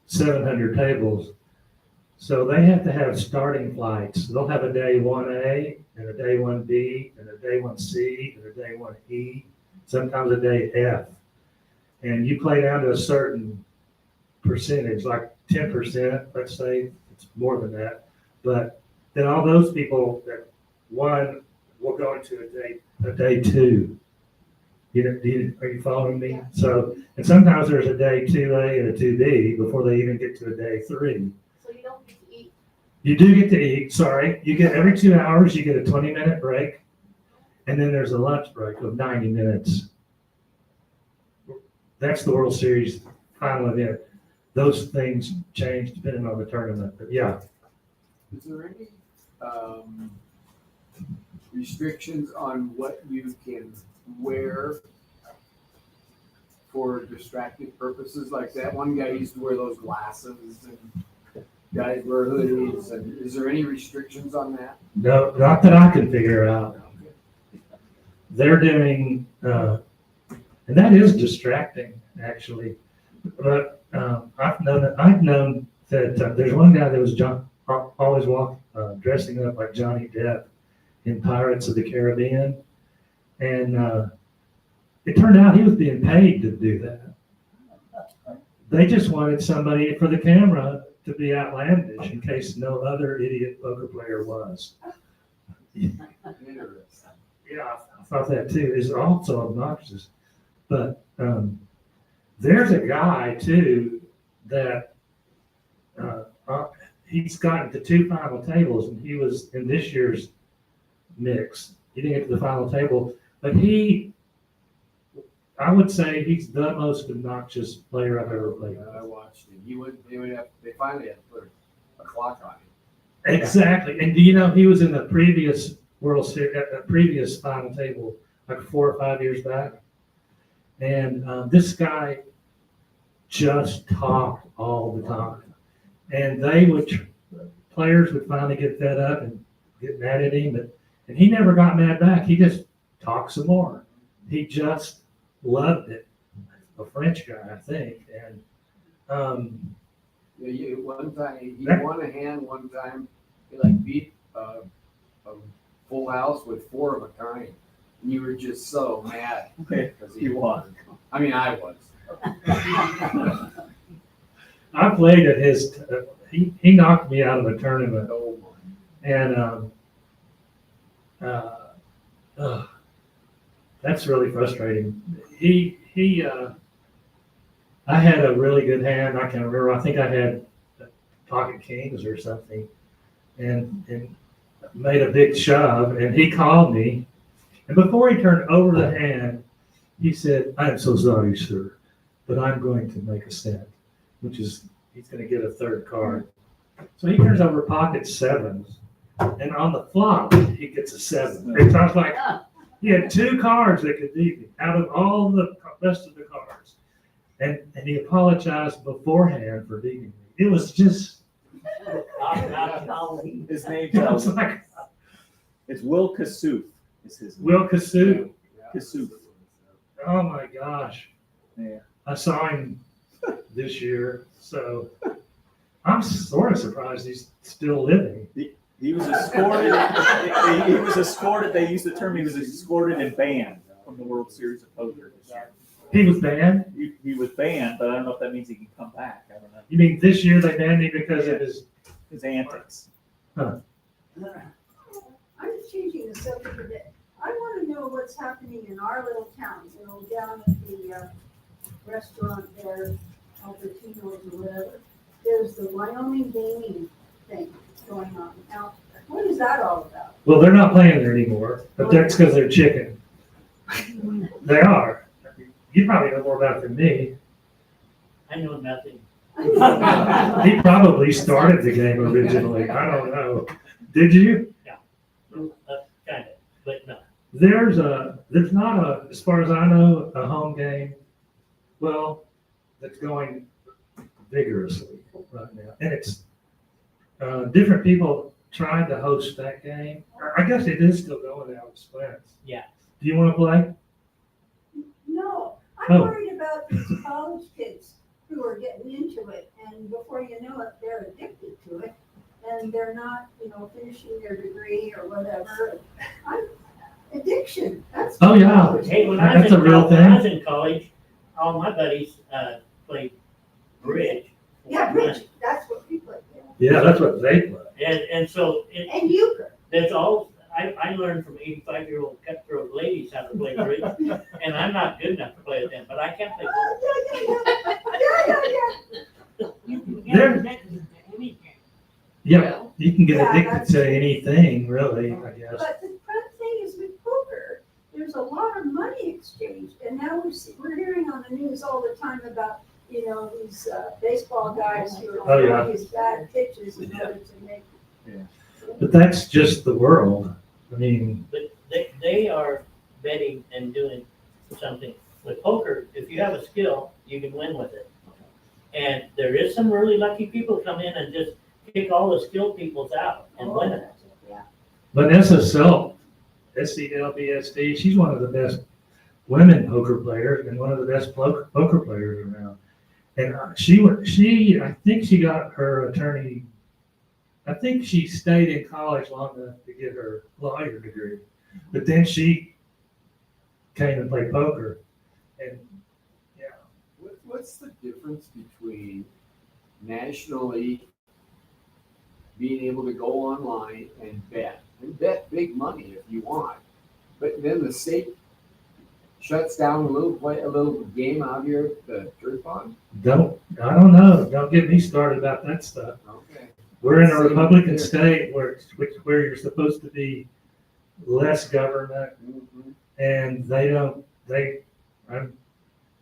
700 tables. So they have to have starting flights. They'll have a day 1A and a day 1B and a day 1C and a day 1E, sometimes a day F. And you play down to a certain percentage, like 10%, let's say, it's more than that. But then all those people that won will go into a day 2. Are you following me? So, and sometimes there's a day 2A and a 2B before they even get to a day 3. So you don't get to eat? You do get to eat, sorry. You get every 2 hours, you get a 20-minute break. And then there's a lunch break of 90 minutes. That's the World Series final event. Those things change depending on the tournament, but yeah. Is there any restrictions on what you can wear for distracting purposes like that? One guy used to wear those glasses and guys wear hoodies. And is there any restrictions on that? No, not that I can figure out. They're doing, and that is distracting actually. But I've known that there's one guy that was always dressing up like Johnny Depp in Pirates of the Caribbean, and it turned out he was being paid to do that. They just wanted somebody for the camera to be outlandish in case no other idiot poker player was. Interesting. Yeah, I thought that too. Is also obnoxious, but there's a guy too that he's gotten to 2 final tables, and he was in this year's mix. He didn't get to the final table, but I would say he's the most obnoxious player I've ever played. I watched him. They finally had to put a clock on him. Exactly. And do you know he was in the previous World Series, previous final table, like 4 or 5 years back? And this guy just talked all the time. And players would finally get fed up and get mad at him, and he never got mad back. He just talked some more. He just loved it. A French guy, I think. And One time he won a hand. One time he beat a full house with 4 of a kind, and you were just so mad because he won. I mean, I was. I played at his. He knocked me out of a tournament, and that's really frustrating. I had a really good hand. I can't remember. I think I had pocket kings or something, and made a big shove, and he called me. And before he turned over the hand, he said, "I am so sorry, sir, but I'm going to make a cent," which is, he's going to get a third card. So he turns over pocket sevens, and on the flop, he gets a 7. It sounds like he had 2 cards that could beat me out of all the rest of the cards. And he apologized beforehand for beating me. It was just, His name's, it was like, it's Will Kasoof, is his name. Will Kasut. Kasoof. Oh my gosh. Yeah. I saw him this year, so I'm sort of surprised he's still living. He was escorted, he was escorted, they used the term, he was escorted and banned from the World Series of Poker this year. He was banned? He was banned, but I don't know if that means he can come back, I don't know. You mean this year they banned him because of His antics. I'm changing the subject a bit. I want to know what's happening in our little town, down at the restaurant there, Albertino's or whatever. There's the Wyoming gaming thing going on. Now, what is that all about? Well, they're not playing there anymore, but that's because they're chicken. They are. You probably know more about it than me. I know nothing. He probably started the game originally. I don't know. Did you? Kind of, but no. There's not a, as far as I know, a home game. Well, that's going vigorously right now, and it's different people trying to host that game. I guess it is still going out of Spence. Yeah. Do you want to play? No, I'm Oh. worried about these college kids who are getting into it, and before you know it, they're addicted to it, and they're not, finishing their degree or whatever. Addiction, that's. Oh, yeah. Hey, when That's a real when I was thing. in college, all my buddies played bridge. Yeah, Rich, that's what we play, Yeah, that's what they play. And so and euchre. there's all, I learned from 85-year-old cutthroat ladies how to play bridge, and I'm not good enough to play with them, but I can play bridge. You can There- get addicted to anything. Yeah, you can get Yeah, addicted that's- to anything, really, I guess. But the fun thing is with poker, there's a lot of money exchanged, and now we're hearing on the news all the time about, these baseball guys who Oh, are yeah. throwing these bad pitches in order to make. But that's just the world. I mean, But they are betting and doing something. With poker, if you have a skill, you can win with it. And there is some really lucky people come in and just kick all the skilled peoples out and win it. Vanessa Self, SCLBSD, she's one of the best women poker players and one of the best poker players around. And I think she got her attorney, I think she stayed in college long enough to get her lawyer degree. But then she came and played poker. And What's the difference between nationally being able to go online and bet big money if you want, but then the state shuts down a little game out here at the dirt pond? I don't know. Don't get me started about that stuff. Okay. We're in a Republican state where you're supposed to be less government, and I'm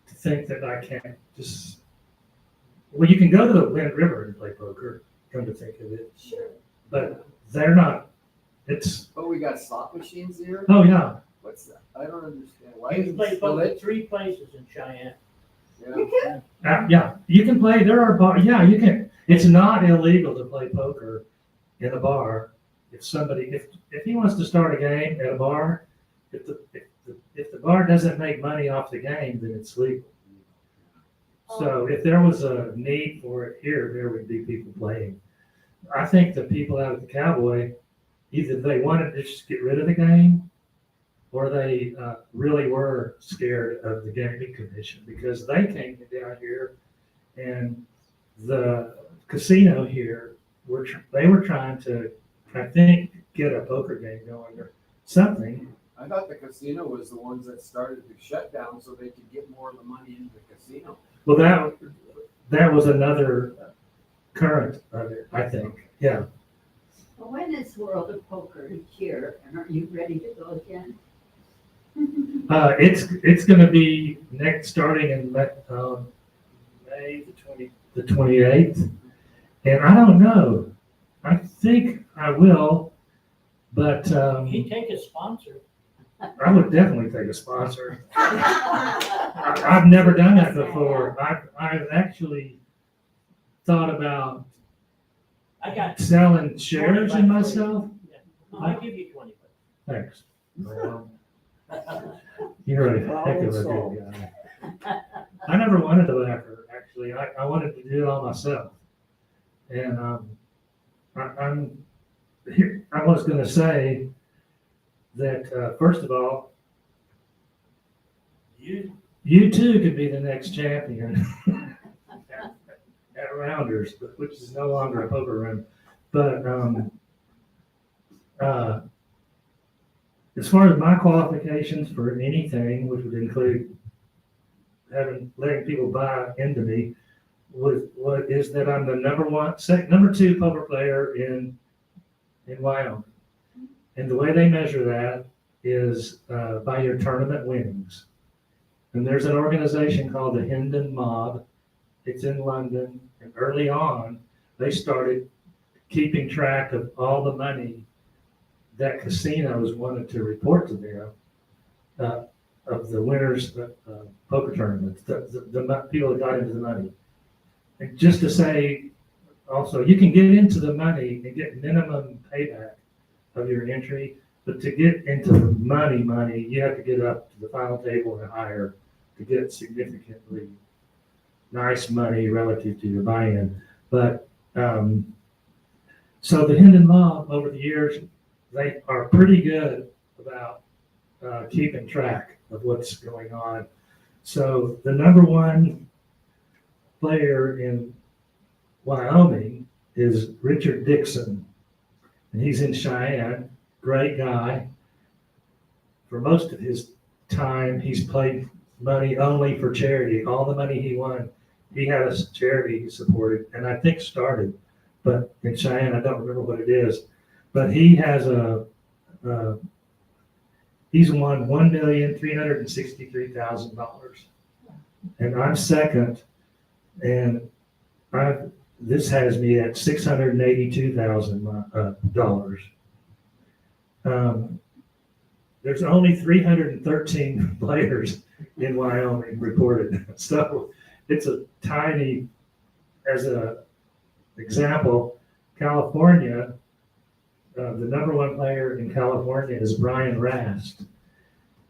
to think that I can't just, well, you can go to the Wind River and play poker, come to think of it, Sure. but they're not, But we got slot machines here? oh, yeah. What's that? I don't understand. Why You is can it play still poker lit? 3 places in Cheyenne. Yeah. You can? Yeah, you can play, there are bars, yeah, you can, it's not illegal to play poker in a bar. If he wants to start a game at a bar, if the bar doesn't make money off the game, then it's legal. So if there was a need for it here, there would be people playing. I think the people out at the Cowboy, either they wanted to just get rid of the game, or they really were scared of the gaming commission, because they came down here and the casino here, they were trying to, I think, get a poker game going or something. I thought the casino was the ones that started the shutdown so they could get more of the money into the casino. Well, that was another current of it, I think, yeah. Well, when is World of Poker here, and are you ready to go again? It's gonna be starting in May the 28th. And I don't know, I think I will, but, You take a sponsor. I would definitely take a sponsor. I've never done that before. I've actually thought about I got, selling shares in myself. I'll give you 20. Thanks. Well, you're a heck of a good guy. I never wanted to effort, actually. I wanted to do it all myself. And I was going to say that, first of all, you too could be the next champion at Rounders, which is no longer a poker room. But as far as my qualifications for anything, which would include letting people buy into me, what is that I'm the number two poker player in Wyoming. And the way they measure that is by your tournament winnings. And there's an organization called the Hendon Mob. It's in London. And early on, they started keeping track of all the money that casinos wanted to report to them of the winners of poker tournaments, the people that got into the money. And just to say, also, you can get into the money and get minimum payback of your entry, but to get into the money, you have to get up to the final table and higher to get significantly nice money relative to your buy-in. But so the Hendon Mob over the years, they are pretty good about keeping track of what's going on. So the number one player in Wyoming is Richard Dixon, and he's in Cheyenne. Great guy. For most of his time, he's played money only for charity. All the money he won, he had a charity he supported, and I think started, but in Cheyenne, I don't remember what it is. But he has he's won $1,363,000, and I'm second, and this has me at $682,000. There's only 313 players in Wyoming reported, so it's a tiny. As an example, California, the number one player in California is Brian Rast,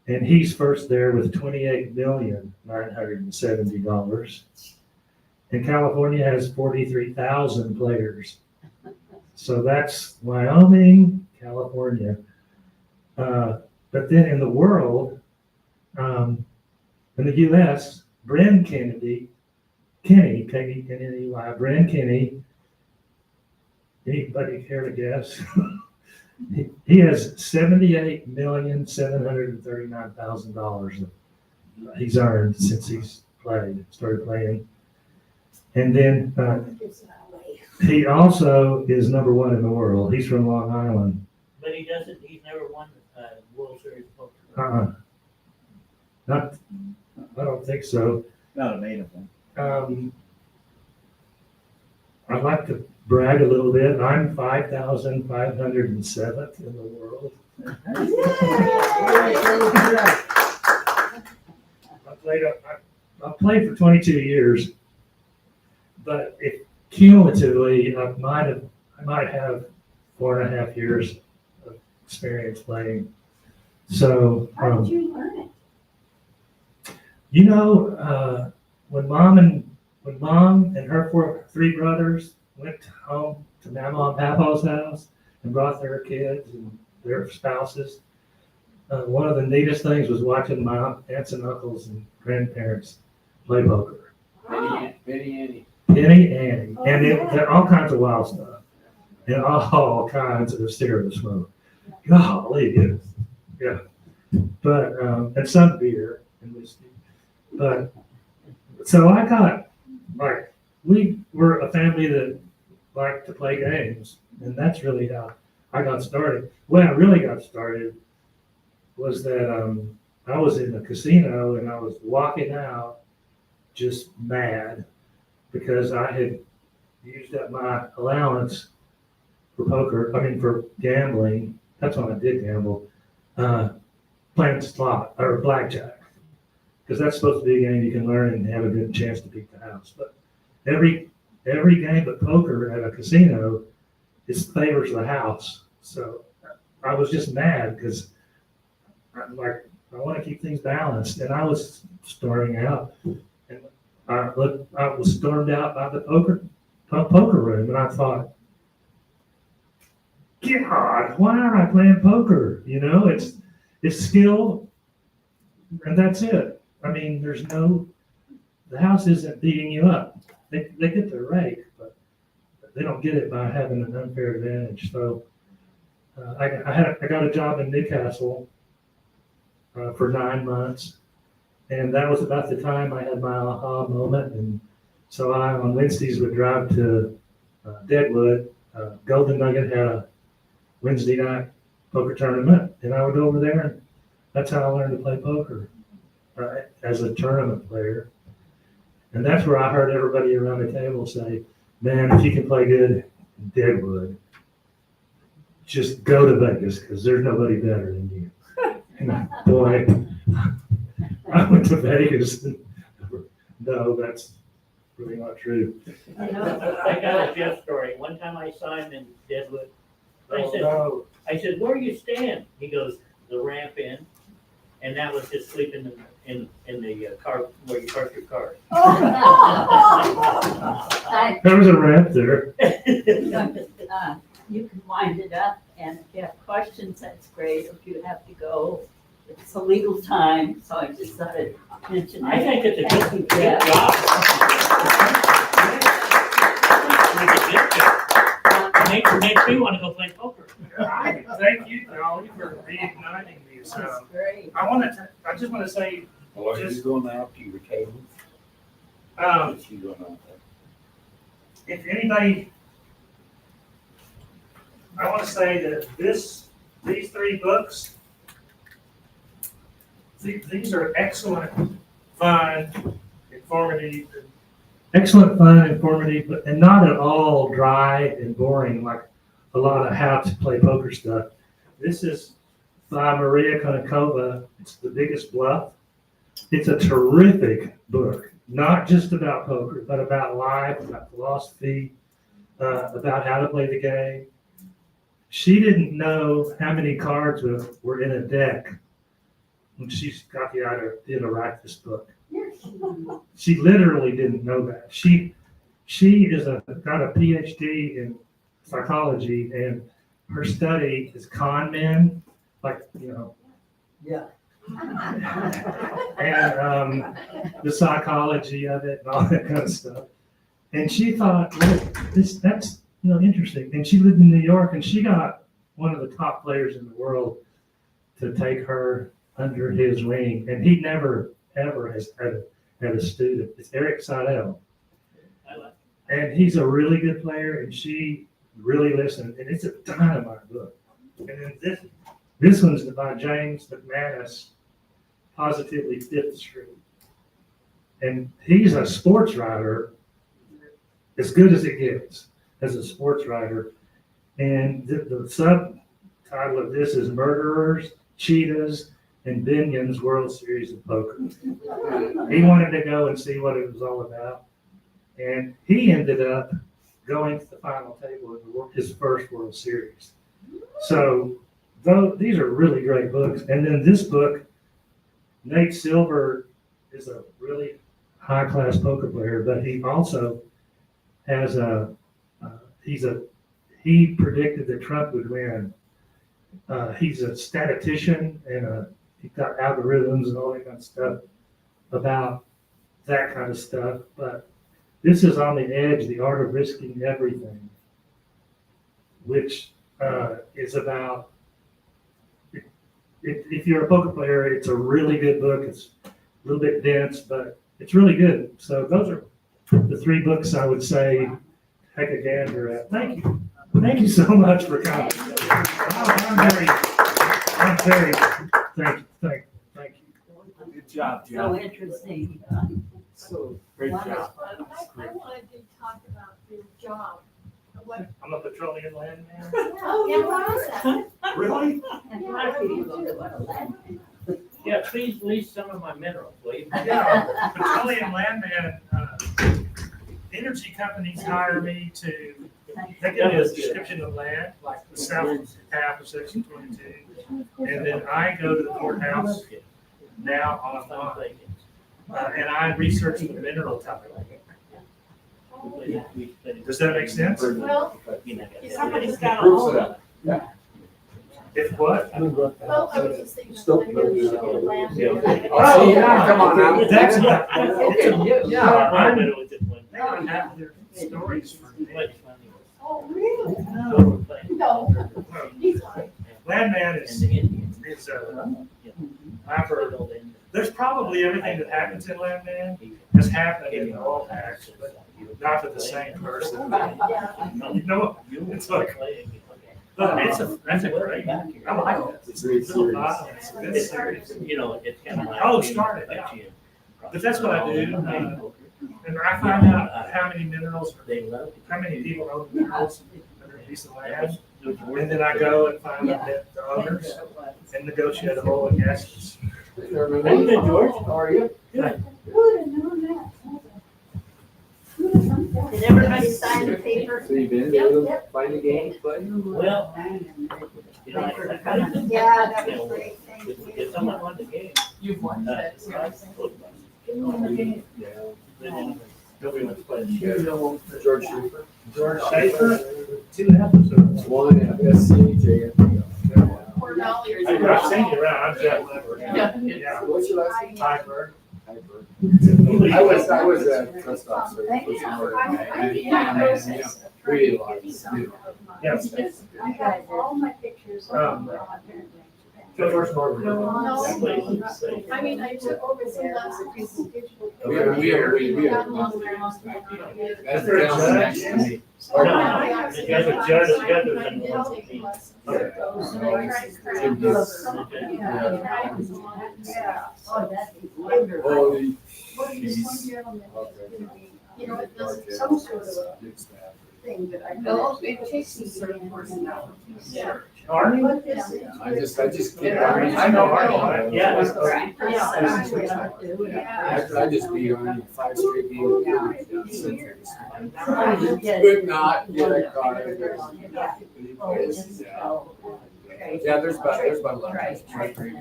and he's first there with $28,970. And California has 43,000 players. So that's Wyoming, California. But then in the world, in the U.S., Bren Kenny, K-E-N-N-E-Y, Bren Kenny, anybody care to guess? He has $78,739,000 he's earned since he's started playing. And then he also is number one in the world. He's from Long Island. But he's never won World Series of Poker. I don't think so. Not a main event. I'd like to brag a little bit. I'm 5,507th in the world. I've played for 22 years, but cumulatively, I might have 4.5 years of experience playing. So, How did you learn it? When mom and her three brothers went home to Mama and Papa's house and brought their kids and their spouses, one of the neatest things was watching my aunts and uncles and grandparents play poker. Penny Annie. And they're all kinds of wild stuff. And all kinds of stereo smoke. Golly, yeah. But, and some beer and whiskey. But, so I got, we were a family that like to play games. And that's really how I got started. When I really got started was that I was in a casino and I was walking out just mad because I had used up my allowance for poker, for gambling. That's when I did gamble, playing slot or blackjack. Because that's supposed to be a game you can learn and have a good chance to beat the house. But every game but poker at a casino favors the house. So I was just mad because I'm like, I want to keep things balanced. And I was storming out. And I was stormed out by the poker room. And I thought, God, why aren't I playing poker? It's skill and that's it. The house isn't beating you up. They get their rake, but they don't get it by having an unfair advantage. So I got a job in Newcastle for 9 months, and that was about the time I had my aha moment. And so I, on Wednesdays, would drive to Deadwood. Golden Nugget had a Wednesday night poker tournament, and I would go over there, and that's how I learned to play poker, as a tournament player. And that's where I heard everybody around the table say, man, if you can play good in Deadwood, just go to Vegas because there's nobody better than you. And boy, I went to Vegas. And, no, that's really not true. I got a Jeff story. One time I saw him in Deadwood. I said, where are you staying? He goes, the ramp in. And that was just sleeping in the car where you park your car. There was a ramp there. You can wind it up, and if you have questions, that's great. If you have to go, it's a legal time, so I just thought I'd mention that. I think it's a good Yeah. job. Makes me want to go play poker. Thank you, Dolly, for reigniting me. So That's great. I just want to say, Well, are you going out to your table? if You going out there? anybody, I want to say that these 3 books, these are excellent, fun, informative, and not at all dry and boring like a lot of how to play poker stuff. This is by Maria Konnikova. It's The Biggest Bluff. It's a terrific book, not just about poker, but about life, about philosophy, about how to play the game. She didn't know how many cards were in a deck when she got the idea to write this book. She literally didn't know that. She got a PhD in psychology, and her study is con men, Yeah. and the psychology of it and all that kind of stuff. And she thought, well, that's interesting. And she lived in New York, and she got one of the top players in the world to take her under his wing. And he never, ever has had a student. It's Eric Seidel. And he's a really good player, and she really listened. And it's a dynamite book. And then this one's by James McManus, Positively Fifth Street. And he's a sports writer, as good as it gets as a sports writer. And the subtitle of this is Murderers, Cheetahs, and Binion's World Series of Poker. He wanted to go and see what it was all about. And he ended up going to the final table in his first World Series. So these are really great books. And then this book, Nate Silver is a really high-class poker player, but he also has he predicted that Trump would win. He's a statistician, and he's got algorithms and all that kind of stuff about that kind of stuff. But this is On the Edge, The Art of Risking Everything, which is about, if you're a poker player, it's a really good book. It's a little bit dense, but it's really good. So those are the 3 books I would say take a gander at. Thank you so much for coming. I'm very, thank you. Good job, So Jeff. interesting. So, Great I job. wanted to talk about your job. What, I'm a petroleum landman. oh, yeah, what is that? Really? And black people do what a land. Yeah, please lease some of my minerals, will you? Yeah, petroleum landman, energy companies hire me to, they give me a description of land, like the south half of section 22. And then I go to the courthouse now online, and I research the mineral type. Does that make sense? Well, Somebody's got a Proofs hold of of that. it. If what? well, I was just thinking, I know you should get a land. Oh, yeah, come on now. That's not, Okay, yeah. I'm, they don't have their stories for me. Oh, really? No. No. He's like, Landman is, I've heard, there's probably everything that happens in Landman has happened in the oil patch, but not to the same person. yeah. You know, it's like, but that's a great, I like it. It's very It's a little serious. hot, it's good series. You know, it's kind of like. Oh, started, yeah. But that's what I do, and I find out how many minerals, how many people own minerals under a piece of land. And then I go and find the owners and negotiate a whole and gas. Hey there, George, how are you? Who would have known that? Who would have known that? Did everybody sign the paper? So you been able to find a game to play? Well, you know, Yeah, that was great, thank you. if someone won the game. You've won that. Nobody wants to play the You guys know George Schaefer? George Schaefer, 2 episodes. One at SCJ. Or dollars. I've seen you around, I'm Jeff Lever. Yeah. Yeah. What's your last name? Heiberg. I was a trust officer. Thank you. We did a lot. You Yes. I got all my pictures. The first one. No, I mean, I took over some last week's digital. We have- we have- we have- Download their own stuff. That's the gentleman next to me. Oh, No, yeah. you guys are judged together. I did take lessons. Okay. And I tried to craft Jim did. some- Yeah. Oh, that'd be wonderful. Oh, the- Well, this one gentleman is Okay. gonna be, You know, it doesn't. some sort of a Good staff. thing, but I. No, it takes a certain personality. Yeah. Arnie? What this is. I just can't. I know Arnie. Yeah. I just be on 5 straight games. Yeah. Could not get a car. Yeah, there's about 11.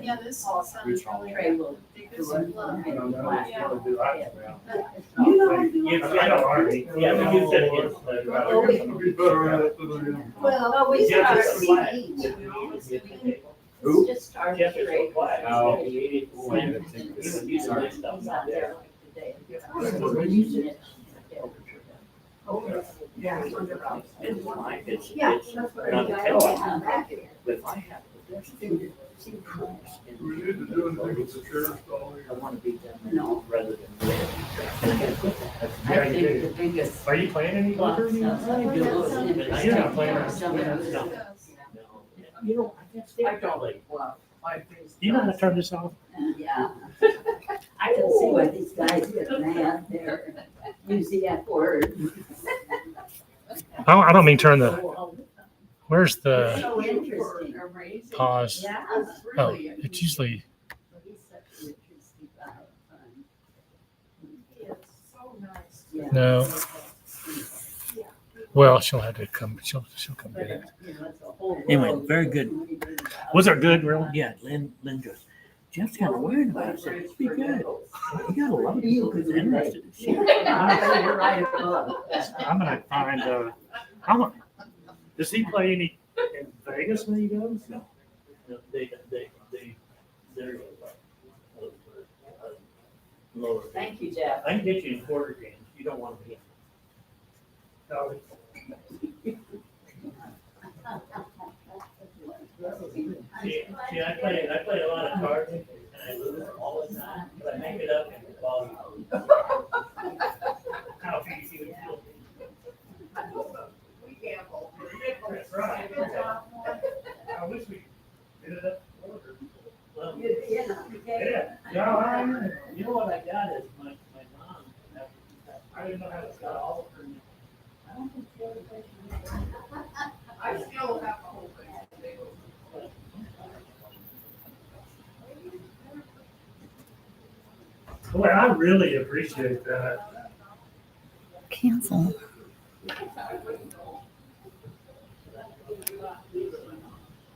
Yeah, this sounds really Trey will because do of it. love. I don't know what to do. You know, I do. You I know Arnie. Yeah, but you said against. Well, we Yeah, start just flat. CDs. Who? Just started Jeff is Trey. so quiet. Oh. He When to take this. was using Sorry. this stuff. He's out there like today. We're using it. Yeah. It's fine, it's, Yeah, it's that's what not I got. intelligent. I'm back here. But if I have the best food, I want to be down there No. rather than there. I think the biggest. Are you playing any poker? You're You're not playing around. You know, I can't stay up late. You know how to turn this off? Yeah. I can see why these guys get mad there. Use the F word. I don't mean turn the, where's the So interesting. pause? Yeah. Oh, it's usually, He's such an interesting guy. It's so nice. Yeah. no. Well, she'll have to come, she'll come get it. Anyway, very good. Was it good, really? Yeah, Lynn goes, Jeff's kind of worried about it. I said, it's be good. We got a lot of people who's interested in shit. You're right above. I'm gonna find, does he play any in Vegas when he goes? No, they're lower. Thank you, Jeff. I can get you in quarter games. You don't want to be. No. See, I play a lot of cards and I lose all the time, but I make it up in volleyball. How do you feel? I still have the whole thing. Boy, I really appreciate that. Cancel.